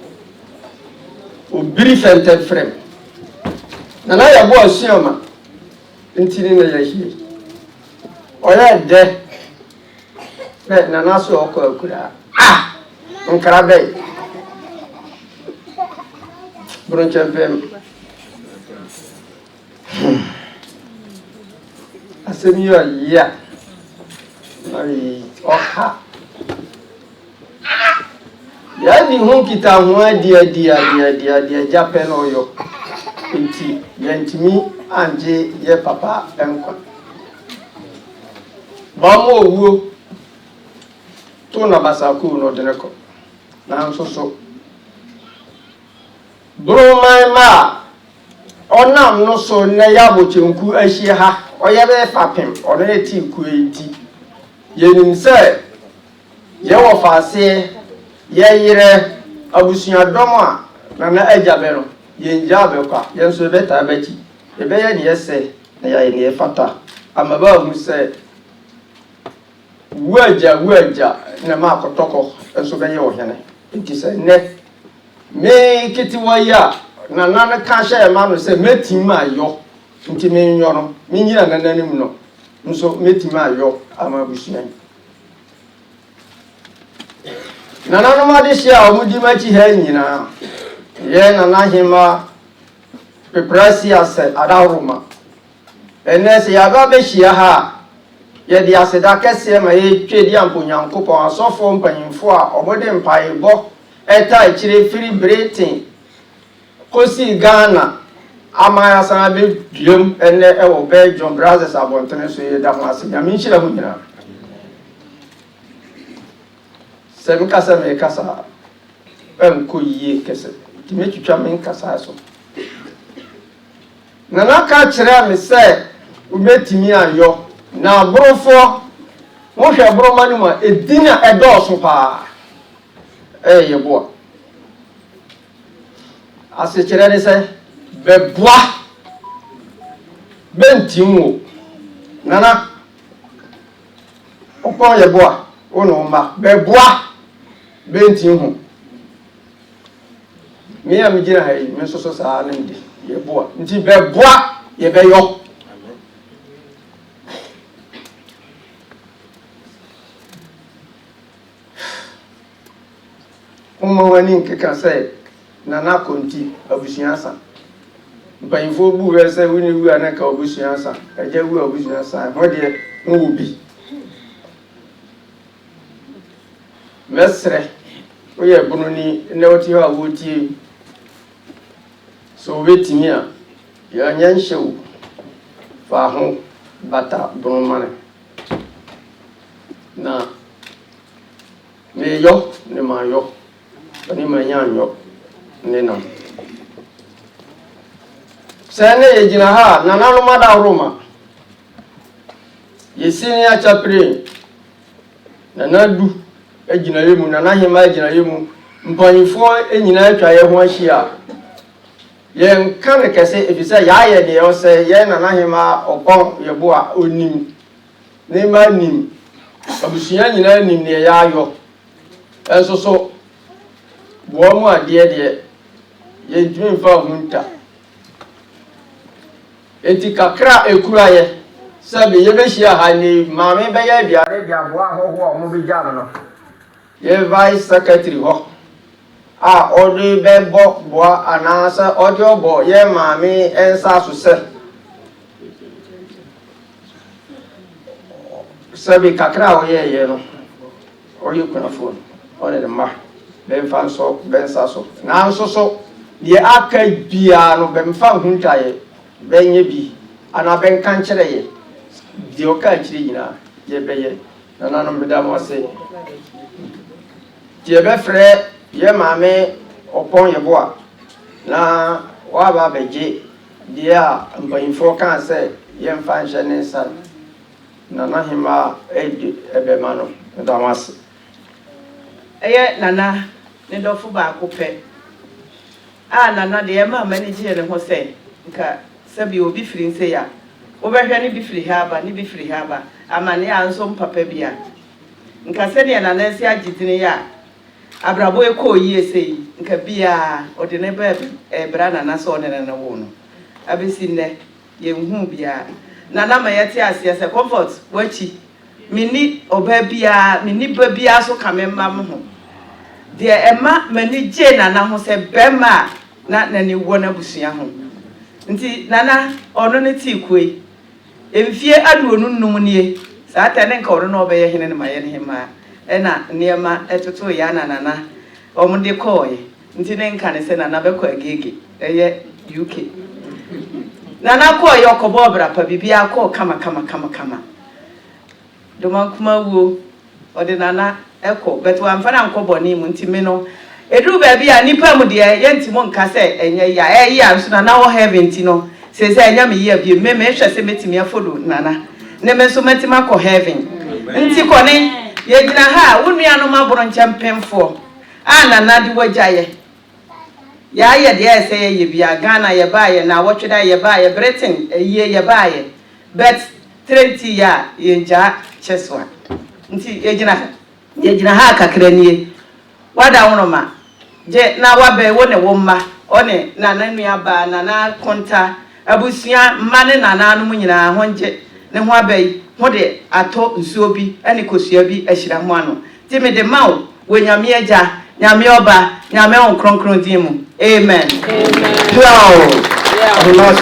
obiri fented frame nana ya bo asuama ntini na ya hie o ya de nana so okura nkara be bron champion asemi ya ai oha ya ni hu kita hu dia japan oyo nti yantimi anje ye papa enkwa ba mo owuo to na basaku no deneko na nsoso bromai ma onam no so na yabochemku ahie ha oyebe papem ono eti ku eti yenim se ye wo faase ye yire abusua domo a na ajabe no ye njabe kwa ye nso beta bachi ye be ye ne yese na ye ne fata amaba hu se waja na ma kotoko enso be ye wo hene nti se ne me kiti waya na na ka hye ma no se metim ayo nti me nyo no me nyira na nanim no nso metim ayo ama busua na na no ma de hia omudi ma chi ha nyina ye na na hima peprasi ase adaruma enese ya ba be hia ha ye di aseda kese ma ye twedi amponyankopon asofo mpanyimfo a omode mpaebo eta ikire firi Britain kosi Ghana amaya sana be duam ene ewo Belgium Brazil abontene so ye da ho ase nyame nhyira ho nyina sem kasa me kasa ko yie kese timetwitwa me kasa so na na ka kire me se umetimi ayo na brofo mo hwe bromani ma edina edoso pa yeboa ase kire ne se beboa bentimu nana opo yeboa ono ma beboa bentimu me am gira ha me so sa na ndi yeboa nti beboa yebeyo wani nkeka say nana konti abusuansa mpanifo bu we say wini wu anaka abusuansa eje wu abusuansa ho de nwo bi mesre oye bununi ne oti ha woti so wetimi a ya nyanhyew fa ho bata bunmane na me yo ne ma yo ani manyanyo nena sene yegina ha nanano mada roma yesini ya chapre nanadu ejina yemu nana hema ejina yemu mpanyifo enyina atwa ye ho ahia yen kan kese efisa ya ye de yo se ye nana hema okon ye bo a onim ne ma nim abusuya nyina nim ne ya ayo enso so bo mu ade de ye ntumi fa hunta enti kakra ekura ye sabe ye be hia ha ni maame be ye biare bia bo ahoho mo be jam no ye vice secretary ho odi be bo boa anasa odi obo ye maame ensa so sabe kakra o ye no o ye kuna phone on the ma ben fan so ben sa so na so ye aka bia no ben fa hunta ye ben ye bi ana ben kan kire ye di o ka kire yina ye be ye na no me da mo se die be frɛ ye maame opon ye boa na wa ba beje dia mpanfo kan sɛ ye mfa nhye ne nsa na na hima ebe mano ndamas eye nana ne dofo ba ko pɛ nana de ma manage ne ho sɛ nka sabi obi firi nse ya wo behwe ne bi firi ha ba ne bi firi ha ba amane anso mpapa bia nka sɛ ne nana si agidine ya abrabo ekɔ yie sei nka bia ode ne ba bra nana so ne nana wo no abesi ne ye hu bia nana ma yete ase se comfort wachi mini oba bia mini ba bia so kamemma mo ho de ema mani je nana ho se bema na nani wo na busua ho nti nana ono ne ti koi emfie aduonu num nie saa ta ne nka ono no oba ye hene ne ma ye ne hema ena niema etoto ya nana omde koye nti ne nka ne se nana be ko agege eye UK nana koye okobo bra pa bibia ko kama doma kuma wo ode nana eko beto amfana nkobo ni mu nti me no edu ba bia nipa mu de ye ntimo nka se enye ya ya nso nana wo heaven ti no se enya me ye bia me hwe se metimi afodo nana ne me so metima ko heaven nti ko ne ye gina ha wonua no maboro nchempemfo nana di wajaye ya ye de ese ye bia Ghana ye baaye na wotweda ye baaye Britain ye baaye but 30 ya ye nja cheswa nti ye gina ha kakra nie wada wonoma je na wabe wone womma one nana nua ba nana konta abusia mane nana no nyina honje ne ho abai ho de ato nsuo bi ene kosua bi ahira ho ano ti me de mawo wonyame agya nyame oba nyame on kronkron din mu amen Wow.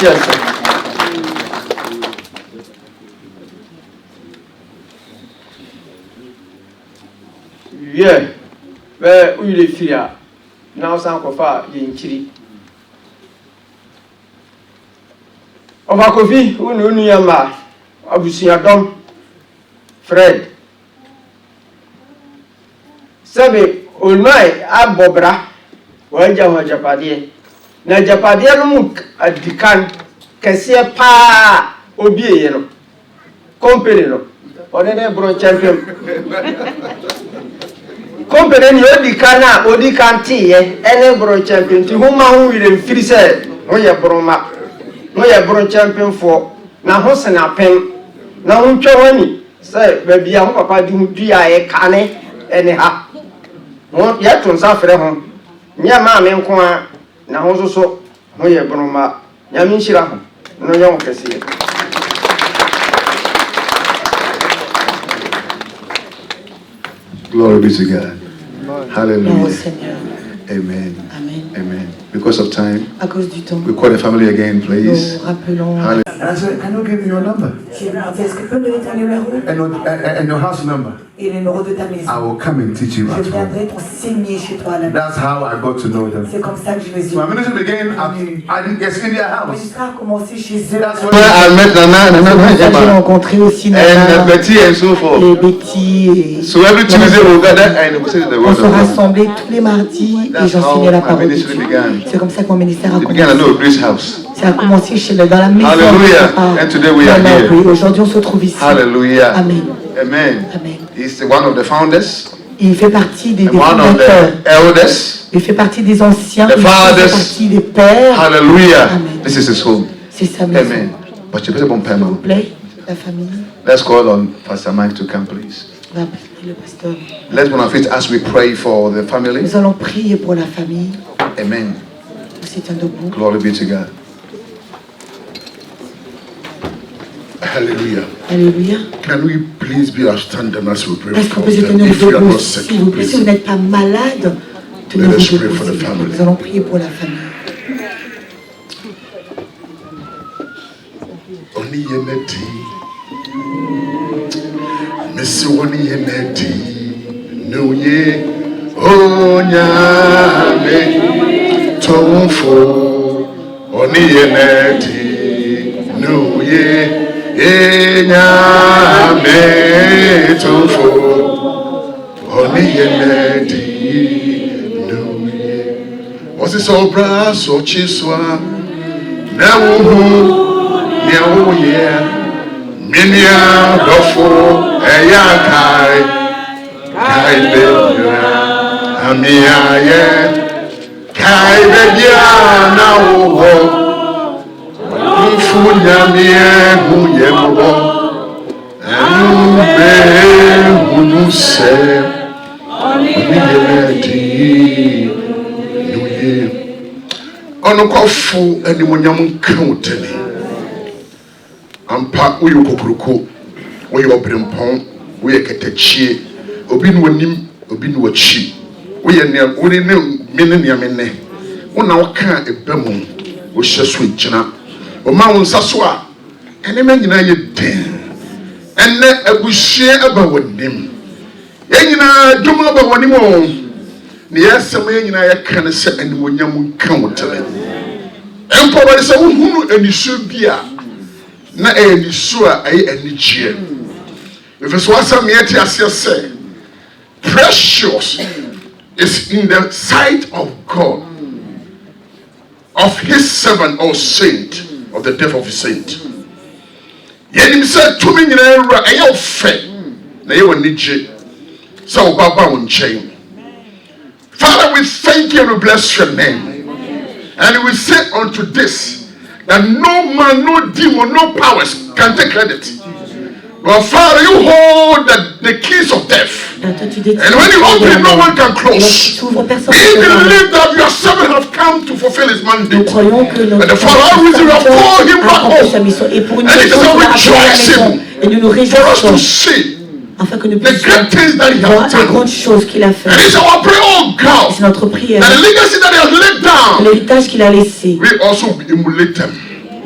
Yes. Yeah. Where we live here. Now some kofa yenchiri. Oba kofi unu yama abusia dom Fred. Sabe onai abobra waja wajapadie. Na japadie no mu adikan kese pa obie no company no one ne bro champion company ni odikan tie ene bro champion ti huma hu wile mfiri se no ye bro champion for na ho se na pen na hu twawani se ba bia ho papa di hu dua e kane ene ha mo ye to nsa frɛ ho nya ma me nko a na ho so ho ye broma nyame nhyira ho no nyɛ ho kɛse. Glory be to God. Hallelujah. Seigneur. Amen. Amen. Amen. Because of time, À cause du temps, we call the family again, please. nous rappelons. Hallelujah. And I said, can you give me your number? J'ai demandé, est-ce que tu peux me donner ton numéro And your house number. et le numéro de ta maison? I will come and teach you Je at home. viendrai t'enseigner chez toi à la maison. That's how I got to know them. C'est comme ça que je les ai. So my ministry began, I didn't get in their Mon house. ministère a commencé chez eux. That's when I met J'ai Nana rencontré aussi and Nana Betty and so et forth. Betty. Et So every Tuesday we'll gather and we'll say the on word se of God. rassemblait tous les mardis et That's j'enseignais la how my parole de ministry Dieu. began. C'est comme ça que mon ministère a It began at commencé. Noah Grace House. Ça a commencé dans la maison. Hallelujah. de papa. And today we are Voilà, here. oui, aujourd'hui on se trouve ici. Hallelujah. Amen. Amen. Amen. He's one of the founders Il fait partie des one of fondateurs. the elders. Il fait partie des anciens. The Il fait fathers. partie des pères. Hallelujah. Amen. This is his home. C'est sa maison. Amen. But you better S'il vous plaît, la famille. let's call on Pastor Mike to come, please. On va prier le pasteur. Let's go on our feet as we pray for the family. Nous allons prier pour la famille. Amen. C'est un debout. Glory be to God. Hallelujah. Alléluia. Can we please be outstanding as we pray Est-ce qu'on for peut se them? tenir If you are debout, not sick, s'il vous plaît? Si vous please. n'êtes pas malade, Let us tenez-vous pray debout. for the s'il vous plaît. family. Nous allons prier pour la famille. Oni yeneti. Missy oni yeneti. Nuye. Onyame. Tonfo. Oni yeneti. Nuye. Enyame. Tonfo. Oni yeneti. Nuye. What's this all brass or chiswa? Now. Oh yeah, minia dofo eya kai bebia amia ye kai bebia na wo mfu nyamie hu ye mo anu be hunu se oni yemeti nuye ono kofu animonyam nkauteni ampa woyɛ kokuroko woyɛ ɔbrempɔn woyɛ kɛtɛkyie obi ne wanim obi ne wakyi woyɛ nea wone ne mene nea mene wona woka ɛba mu wohyɛ so gyina ɔma wo nsa so a ɛnema nyinaa yɛ den ɛnɛ abusua aba w'anim yɛn nyinaa dwom aba w'anim o ne yɛasɛm yɛn nyinaa yɛka ne sɛ animonyam nka wo tene ɛmpa wɔde sɛ wohunu anisuo bi a na nisu a ɛyɛ anigyeɛ ɛfiri so asɛm yɛte aseɛ sɛ precious is in the sight of God of his servant or saint of the death of his saint yɛnim sɛ tumi nyinaa wura ɛyɛ wo fɛ na ɛyɛ w'anigye sɛ wo baba wo nkyɛn. Father, we thank you and we bless your name and we say unto this that no man, no demon, no powers can take credit. But Father, you hold the keys of death. And when you open it, no one can close. We believe that your servant have come to fulfill his mandate. And the Father, we have called him back home. And it is a rejoicing for us to see afin que nous the puissions great things that he voir has les done. grandes choses qu'il a fait. And it's our prayer, oh God, C'est notre prière. that the legacy that he has laid down, L'héritage qu'il a laissé, we also emulate them.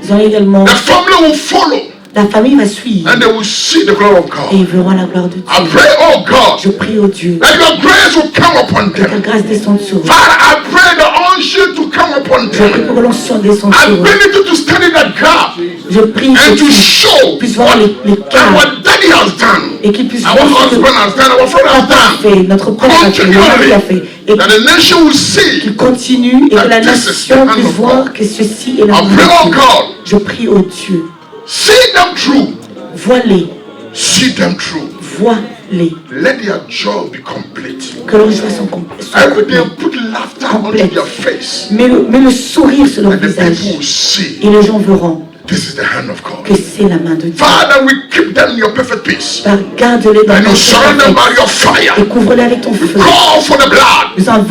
ils ont également, The family will follow la famille va suivre and they will see the glory of et God. ils verront la gloire de Dieu. I pray, oh God, Je prie au Dieu that your grace will come upon que ta them. grâce descende sur eux. Father, I pray the unction to come upon Je prie them. pour que l'onction descende I sur eux. bring you to stand in that gap Je prie and que to tu show puisses voir what, les cas what daddy has done. et qu'ils puissent Our voir ce que husband has done, our father has papa a done. fait, notre père a fait, notre mari a fait. Et That the nation will see. qu'il continue et que la nation puisse voir que ceci est la I main pray, oh de Dieu. God, Je prie au Dieu. see them through. Vois-les, See them through. vois-les. Let their joy be complete. Que leurs joies sont complètes. Every day put laughter onto their face. Mets le sourire sur leur And the visage. people will see Et les gens verront this is the hand of God. que c'est la main de Dieu. Father, we keep them in your perfect peace. Père, garde-les dans And ton you surround them by your et fire. couvre-les avec ton feu. Call for the blood. Nous Then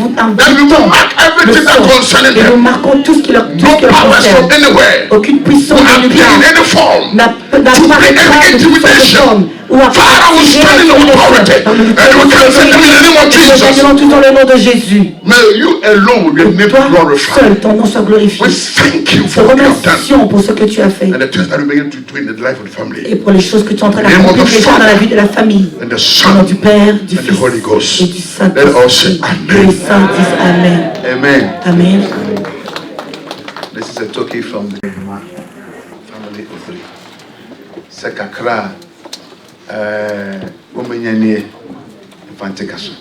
we will mark le everything that sang concerning et nous them. marquons tout ce qui leur No powers from concerne. anywhere Aucune puissance will de appear in nulle any form. n'apparaîtra de toute forme ou Father, we stand in authority and we cancel them in the name of Nous Jesus. gagnons tout dans le nom de Jésus. May you alone will be Toi glorified. seul, ton nom soit glorifié. We thank you Te for what you have done remercions pour ce que tu as fait and the things that you begin to do in the life of the family. et pour les choses que tu es en train In the name of d'accomplir the déjà dans la Father vie de la famille. and the Au nom Son du Père, du and the Fils Holy Ghost. et du Let us say Saint-Esprit. Que Amen. les saints disent Amen. Amen. Amen. This is a talkie from the family of three. Sekakra, Omenyanie, Infantikaso.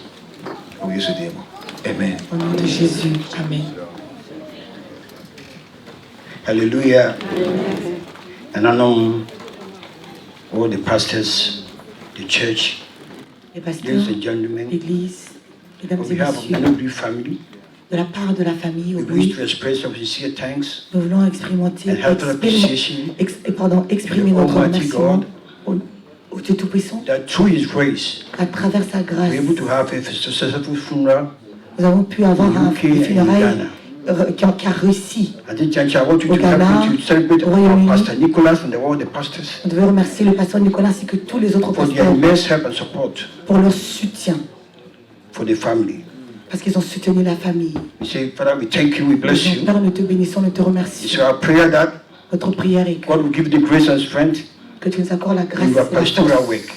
Amen. Au nom de Jésus. Amen. Hallelujah. And I know all the pastors, the church, les pasteurs, ladies and gentlemen, l'église, mesdames on et behalf of the messieurs, Nobly family, de la part de la famille we au wish bruit, to express our sincere thanks nous voulons expérimenter, and heartfelt appreciation exprimer to the notre Almighty remerciement God au Dieu Tout-Puissant. that through His grace, À travers sa grâce, we're able to have a successful funeral. nous avons pu avoir in un UK and funérailles Ghana. qui a réussi. I think, Janchi, I want you Au to Ghana, help me to celebrate au our Royaume-Uni. Pastor Nicholas and all the pastors On devait remercier le pasteur Nicolas ainsi que tous les autres for their pasteurs immense help and support pour leur soutien, for the family. parce qu'ils ont soutenu la famille. We say, Father, we thank you, we bless Nous, you. Père, nous te bénissons, nous te It's remercions. our prayer that Notre prière est God will give the grace and strength que tu nous accordes la grâce in et your la pastoral force work.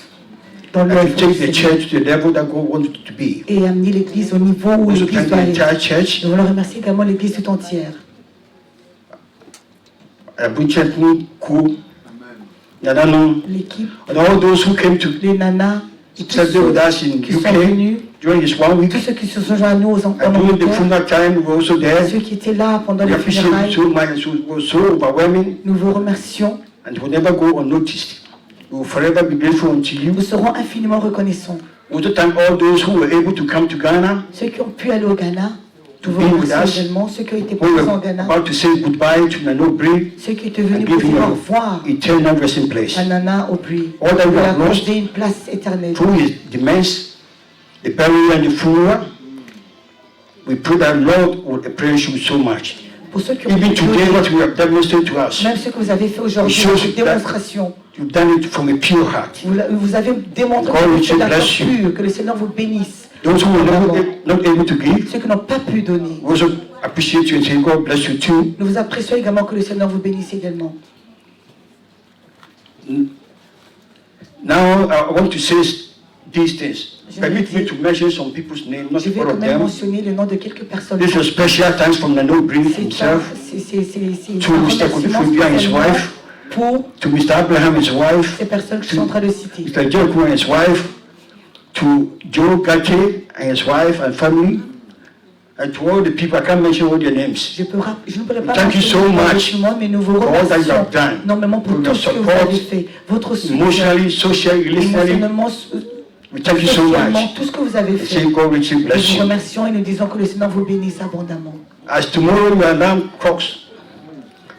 dans And l'œuvre to take du the Seigneur church to the level that God wants it to be. et amener l'Église au niveau où Also l'Église thank doit the aller. entire church, Nous voulons remercier également l'Église tout entière. Abuchetni, Ku, Yadano, L'équipe, and all those who came to les nanas, et tous celebrate with us ceux in qui sont UK venus, during this 1 week. tous ceux qui se sont joints à nous en And during the Angleterre, funeral time, we were also there. ceux qui étaient là pendant We les appreciate it funérailles, so much, and it was so overwhelming, nous vous remercions. and it will never go unnoticed. We will forever be grateful unto you. Nous serons infiniment reconnaissants. We want to thank all those who were able to come to Ghana. Ceux qui ont pu aller au Ghana, nous vous be with remercions us. également. Ceux qui ont été We présents were au Ghana, about to say goodbye to Nano Bri ceux qui étaient and venus pour give dire au him revoir an eternal resting place. à Nana Aubry, All that pour we lui have lost accorder une place éternelle. through his demise, the burial and the funeral, we pray that Lord would appreciate you so much. Pour ceux qui ont Even pu today, donner, what we have demonstrated to us, même ce que vous avez fait aujourd'hui, It shows cette that- démonstration, you've done it from a pure heart. vous avez démontré God que will vous êtes d'un cœur bless you. pur, que le Seigneur vous bénisse. Those who were not able to give, Ceux qui n'ont pas pu donner, we also appreciate you and say God bless you too. nous vous apprécions également que le Seigneur vous bénisse également. Now I want to say these things. Je Permit vais me to mention some people's names, not Je vais all quand of même them. mentionner le nom de quelques personnes. This is a special thanks from Nano Bri C'est himself, un to Mr. remerciement Kodifobia and his spécialement wife, pour to Mr. Abraham and his wife, ces personnes que je suis en train de citer. Mr. Joko and his wife, to Joe Gate and his wife and family, and to all the people. I can't mention all their names. Je ne pourrais pas Thank you so mentionner much tout le monde, mais nous vous for all that you remercions have done, énormément pour for tout your ce que vous support, avez fait. Votre soutien, Emotionally, socially, relationally. émotionnellement, We thank you so socialement, much. tout ce que vous avez I fait. say God richly Nous bless vous you. remercions et nous disons que le Seigneur vous bénisse abondamment. As tomorrow your alarm clocks,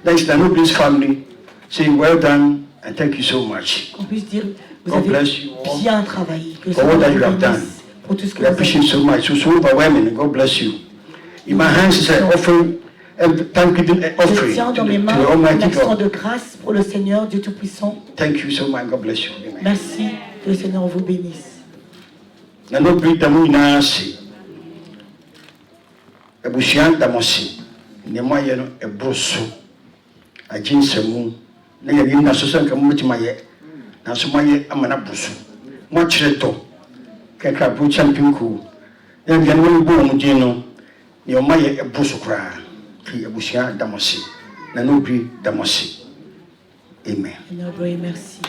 that is Nano Bli's family, say well done and thank you so much. Qu'on puisse dire, vous God avez bless you all bien travaillé. Que le for all Seigneur that you vous have done. bénisse pour tout ce que We vous avez appreciate fait. so much. It's so overwhelming. God bless you. In my hands is an offering, a thanksgiving Je offering tiens to dans mes the mains une Almighty action God. de grâce pour le Seigneur, Dieu Tout-Puissant. Thank you so much. God bless you. Amen. Merci, que le Seigneur vous bénisse. Nano Bli damu nyinaa ase. Abusua damo ase. Nneɛma yɛ no ɛboro so. Agye nsɛmu. Na yɛde nna so sɛ nka mobɛtumi ayɛ. Nanso moayɛ ama no aboro so. Moakyerɛ tɔ. Kɛkɛ aburo champion ko. Na bia no wɔyɛbɔ wɔn din no. Nea ɔma yɛ ɛboro so koraa. Fi abusua damo ase. Nano Bli damo ase. Amen. Seigneur, merci.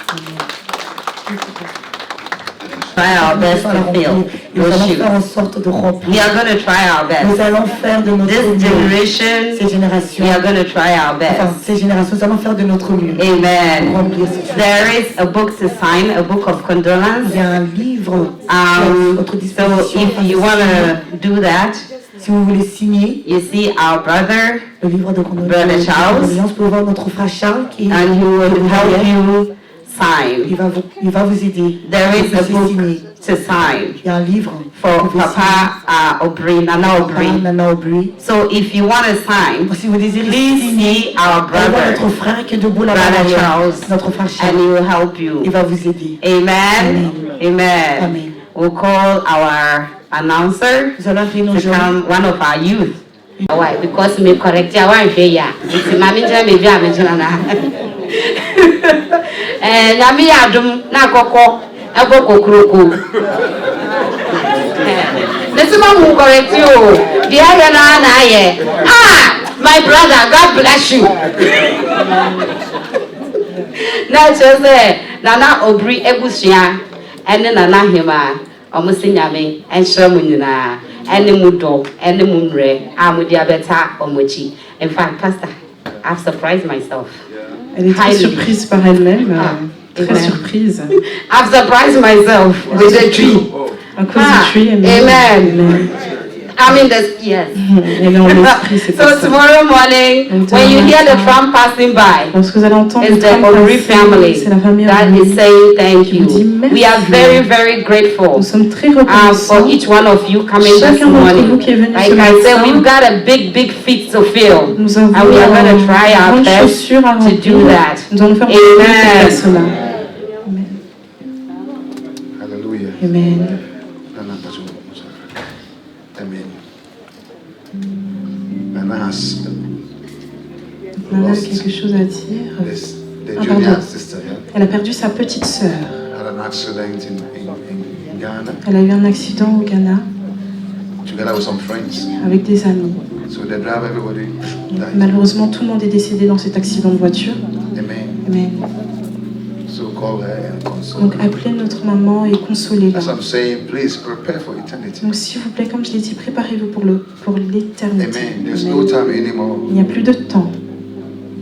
Amen. Try our best to fill Nous those allons shoes. faire en sorte de remplir. We are going to try our Nous best. allons faire de notre This mieux. generation, Ces générations, we are going to try our enfin, best. ces générations, nous allons faire de notre mieux. Pour Amen. remplir ces choses. There is a book to sign, a book of condolence. Il y a un livre à votre So disposition. if you want to do that, Si vous voulez signer you see our brother, le livre de Brother Charles. condoléances, vous pouvez voir notre frère Charles qui and he will help you sign. il va vous aider. There is Vous a pouvez book signer. to sign Il y a un livre for Vous pouvez Papa Aubry, Nana signer. Aubry. Nana Aubry. So if you want to sign, Si vous désirez please signer, see our allez voir notre brother, frère qui est debout là-bas. Brother derrière. Charles, Notre frère and Charles. he will help you. Il va vous aider. Amen. Amen. Amen. We'll call our announcer Nous allons appeler nos to jeunes. come, one of our youth. Why? Because me correct ya one share ya. It's mami jira me jira me jira na. Nyami adum na koko ebo kokroko. Nesima mu correct you. Dia ya na ye. Ah, my brother, God bless you. Na chose Nana Aubry Ebusua ene Nana Hima omo sinyame enhye mu nyina ene mu do ene mu mre amudi abeta omochi. In fact, Pastor, I've surprised myself. Elle est très Highly. surprise par elle-même. Ah, très surprise. I've surprised myself with the tree. À cause du tree. Amen. I'm in the yes. Elle est en esprit, c'est pour So ça. tomorrow morning, when you hear the tram passing by, Lorsque vous allez entendre it's le the tram Ori passer, family c'est la famille that Ori. is saying thank you. Vous dit merci. We are very, very grateful Nous sommes très for reconnaissants. each one of you coming this Chacun d'entre vous morning. qui est venu Like ce I said, matin, we've got a big feet to fill, nous avons and we are going to try our grande best chaussure à to remplir. do that. Nous allons faire Amen. pour faire cela. Hallelujah. Amen. Amen. Nana has Nana a lost quelque chose à dire. the Ah, junior pardon. sister, yeah? Elle a perdu sa petite sœur. Had an accident in Ghana Elle a eu un accident au Ghana together with some friends. avec des amis. So they drive everybody died. Malheureusement, tout le monde est décédé dans cet accident de voiture. Amen. Amen. So call her and console Donc her. appelez notre maman et consolez-la. As I'm saying, please prepare for eternity. Donc s'il vous plaît, comme je l'ai dit, préparez-vous pour l'éternité. Amen. There's Amen. no time anymore. Il n'y a plus de temps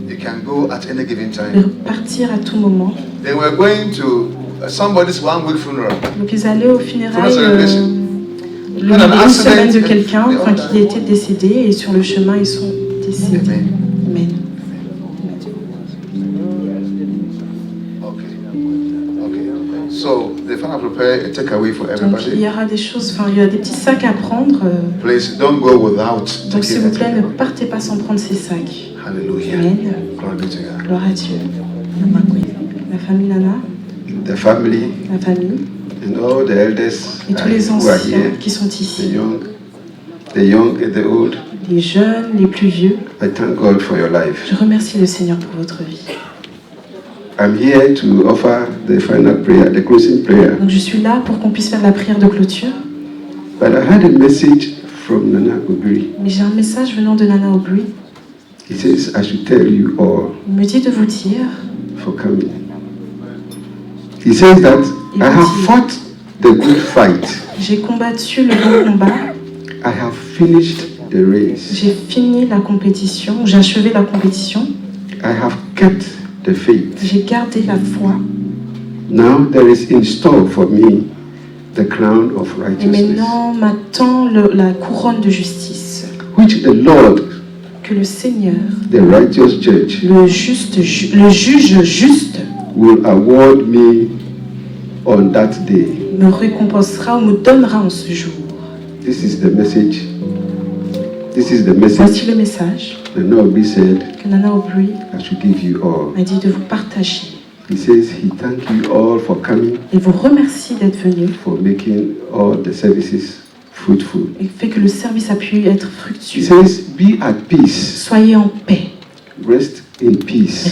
You can go at any given de time. repartir à tout moment. They were going to somebody's 1 week funeral. Donc ils allaient aux funérailles Had an une semaine accident de quelqu'un, and they enfin all qui était décédé, et sur le chemin ils sont décédés. Amen. Amen. Okay. So the father prepare a takeaway for Donc il everybody. y aura des choses, enfin il y a des petits sacs à prendre. Please don't go without Donc s'il taking vous a plaît, ne takeaway. partez pas sans prendre ces sacs. Hallelujah. Amen. Glory be to God. Gloire à Dieu. La famille Nana, The family la famille and all the elders et tous les who are anciens here, qui sont the ici, young and the old. les jeunes, les plus vieux. I thank God for your life. Je remercie le Seigneur pour votre vie. I'm here to offer the final prayer, the closing prayer. Donc je suis là pour qu'on puisse faire la prière de clôture. But I had a message from Nana Obiri. Mais j'ai un message venant de Nana Obiri. He says I should tell you all Il me dit de vous dire, for coming. He says that I have fought the good fight. j'ai combattu le bon combat, I have finished the race. j'ai fini la compétition, j'ai achevé la compétition, I have kept the faith. j'ai gardé la foi. Now there is in store for me the crown of Et righteousness, maintenant m'attend la couronne de justice which the Lord, que le Seigneur, the righteous judge, le juge juste, will award me on that day. me récompensera ou me donnera en ce jour. This is the message. This is the Voici message le message the Lord said que Nana Obiri I should give you all. m'a dit de vous partager. He says he thank you all for coming, Et vous remercie d'être venus for making all the services fruitful. et fait que le service a pu être He fructueux. says be at peace, Soyez en paix. rest in peace.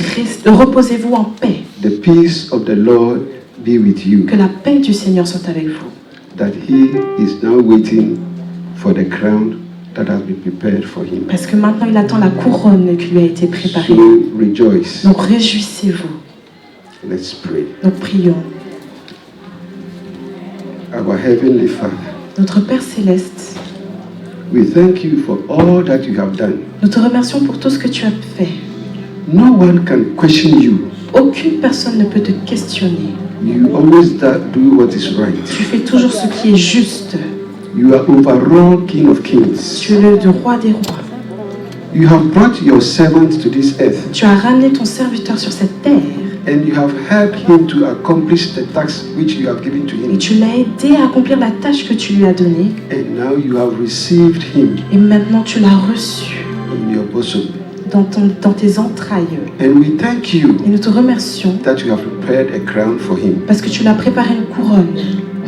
Reposez-vous en paix. The peace of the Lord be with you. Que la paix du Seigneur soit avec vous. That he is now waiting for the crown that has been prepared for him. Parce que maintenant il attend la couronne qui lui a été préparée. So rejoice. Donc réjouissez-vous. Let's pray. Donc prions. Our Heavenly Father, Notre Père Céleste, we thank you for all that you have done. nous te remercions pour tout ce que tu as fait. No one can question you. Aucune personne ne peut te questionner. You always do what is right. Tu fais toujours ce qui est juste. You are overall King of Kings. Tu es le roi des rois. You have brought your servant to this earth, Tu as ramené ton serviteur sur cette terre and you have helped him to accomplish the task which you have given to et him. tu l'as aidé à accomplir la tâche que tu lui as donnée. And now you have received him Et maintenant tu l'as reçu in your bosom. dans tes entrailles. And we thank you Et nous te remercions that you have prepared a crown for him. parce que tu l'as préparé une couronne.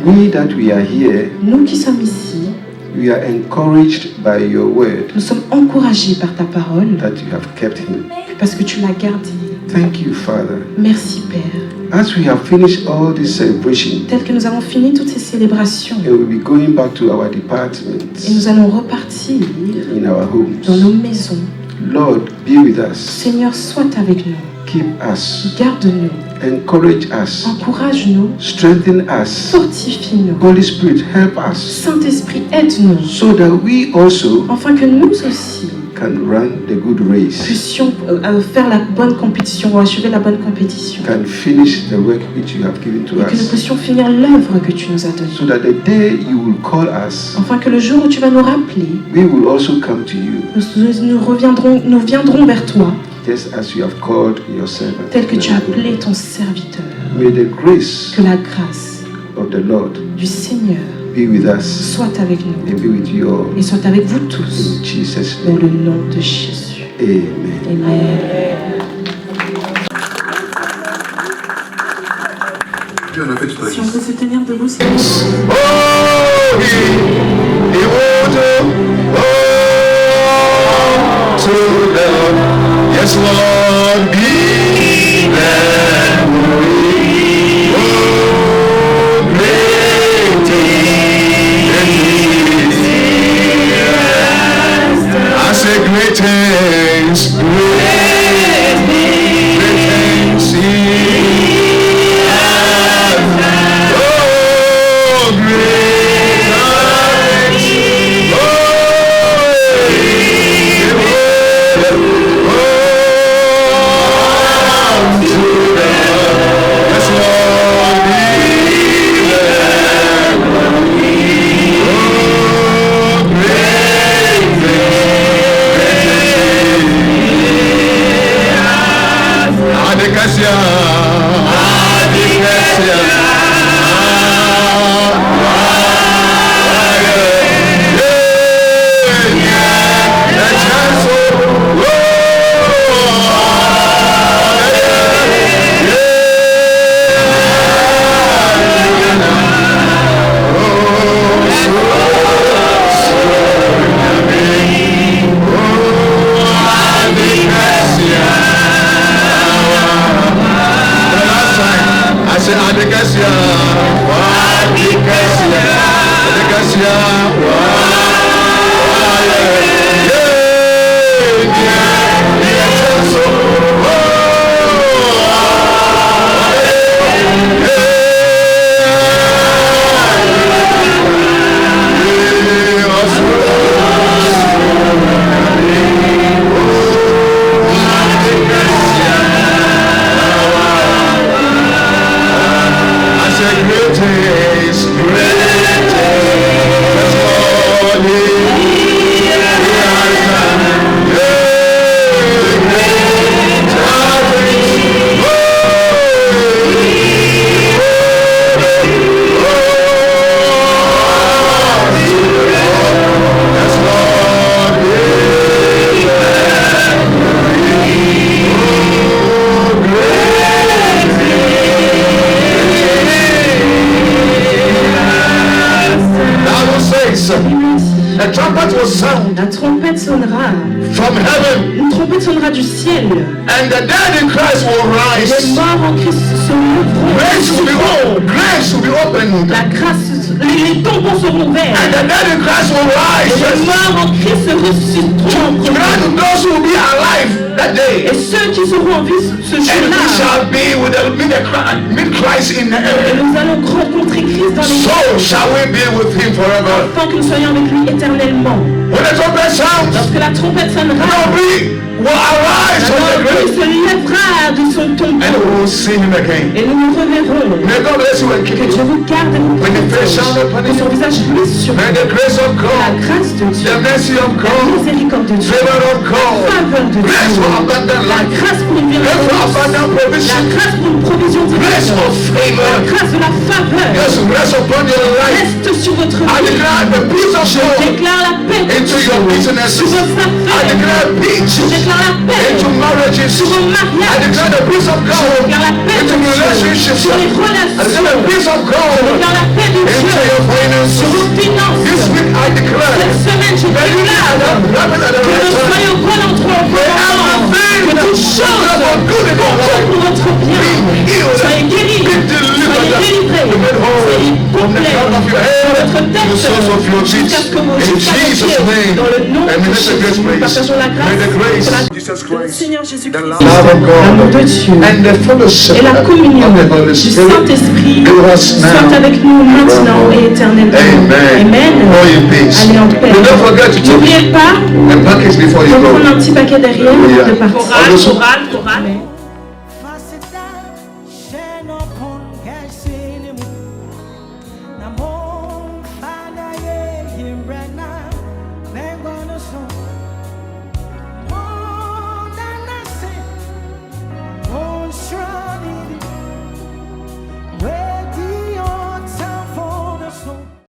We that we are here, Nous qui sommes ici, we are encouraged by your word nous sommes encouragés par ta parole that you have kept him. parce que tu l'as gardé. Thank you, Father. Merci Père. As we have finished all this celebration, Tel que nous avons fini toutes ces célébrations and we'll be going back to our et nous departments allons repartir in our dans homes, nos maisons. Lord, be with us. Seigneur, sois avec nous. Keep us. Garde-nous. Encourage us. Encourage-nous. Strengthen us. Fortifie-nous. Holy Spirit, help us Saint-Esprit, aide-nous. so that we also Afin que nous aussi, can run the good race, puissions faire la bonne compétition, ou achever la bonne compétition. can finish the work which you have given to Et que nous us, puissions finir l'œuvre que tu nous as donnée. so that the day you will call us, Afin que le jour où tu vas nous rappeler, we will also come to you, nous viendrons vers toi, just as you have called your servant. tel que tu as appelé ton serviteur. May the grace Que la grâce of the Lord du Seigneur be with us soit avec nous and be with you all. et soit avec vous tous, In Jesus' dans name. le nom de Jésus. Amen. Amen. Si on peut se tenir debout, c'est bon. Yes, Lord, be there. Oh, great things. I say great things, great things. Oh, great things. The trumpet will sound La trompette sonnera. from heaven, Une trompette sonnera du ciel. and the dead in Christ will Les rise. morts en Christ se leveront. Grace will be opened. Grace will be opened. La grâce, les tombeaux seront And ouverts. the dead in Christ will Et les rise. morts en Christ se ressusciteront. To grant to those who will be alive that day. Et ceux qui seront en vie ce And we jour-là. shall be with meet Christ in the Et air. nous allons rencontrer Christ dans les So shall we be with him forever. afin que nous soyons avec lui éternellement. When the trumpet sounds, Lorsque la trompette sonnera, nobody will arise from the alors il grave, se lèvera de son and tombeau we will see him again. et nous nous reverrons. May God bless you and keep Que Dieu you. vous garde et vous When the face shine protège. upon Que son you, visage luise sur may vous. the grace of La God, grâce de Dieu, the mercy of la God, miséricorde de Dieu, favor of la God, faveur de grace Dieu, for abundant la life, grâce pour une vie grace for abondante, abundant la provision, grâce pour une provision grace divine, of la favor. grâce de la faveur Yes, rest upon your life. reste sur votre I vie. declare the peace of God Déclare la paix de into Dieu your businesses. sur vos I affaires. declare peace Déclare la paix into marriages. sur vos I mariages. declare the peace of God Déclare la paix into de Dieu relationships. sur les I declare relations. the peace of God Déclare la paix de into Dieu your sur finances. vos finances. This week I declare Cette semaine, je that you déclare are rapid at the que right nous time. soyons au bon endroit au bon moment. Que toutes choses good in your comptent life. pour votre bien. Be healed. Soyez guéris. Be Soyez delivered. délivrés. Be made whole. Soyez From the complets. crown of your De head votre to the tête soles of your feet. jusqu'à ce que vos In jusqu'à vos Jesus' pieds. name. Dans le nom And de let's say Jésus, grace, nous praise. partageons la May the grâce. grace. Jesus Le Christ, Seigneur Jésus-Christ, the love l'amour of de God, Dieu and the fellowship et la communion of the Holy du Spirit Saint-Esprit be with us soit now. avec nous maintenant et éternellement. Amen. Amen. Go in peace. Allez en paix. Do not forget to N'oubliez pas take a package before you de go. prendre un petit paquet derrière Yeah. de partir. Chorale, chorale.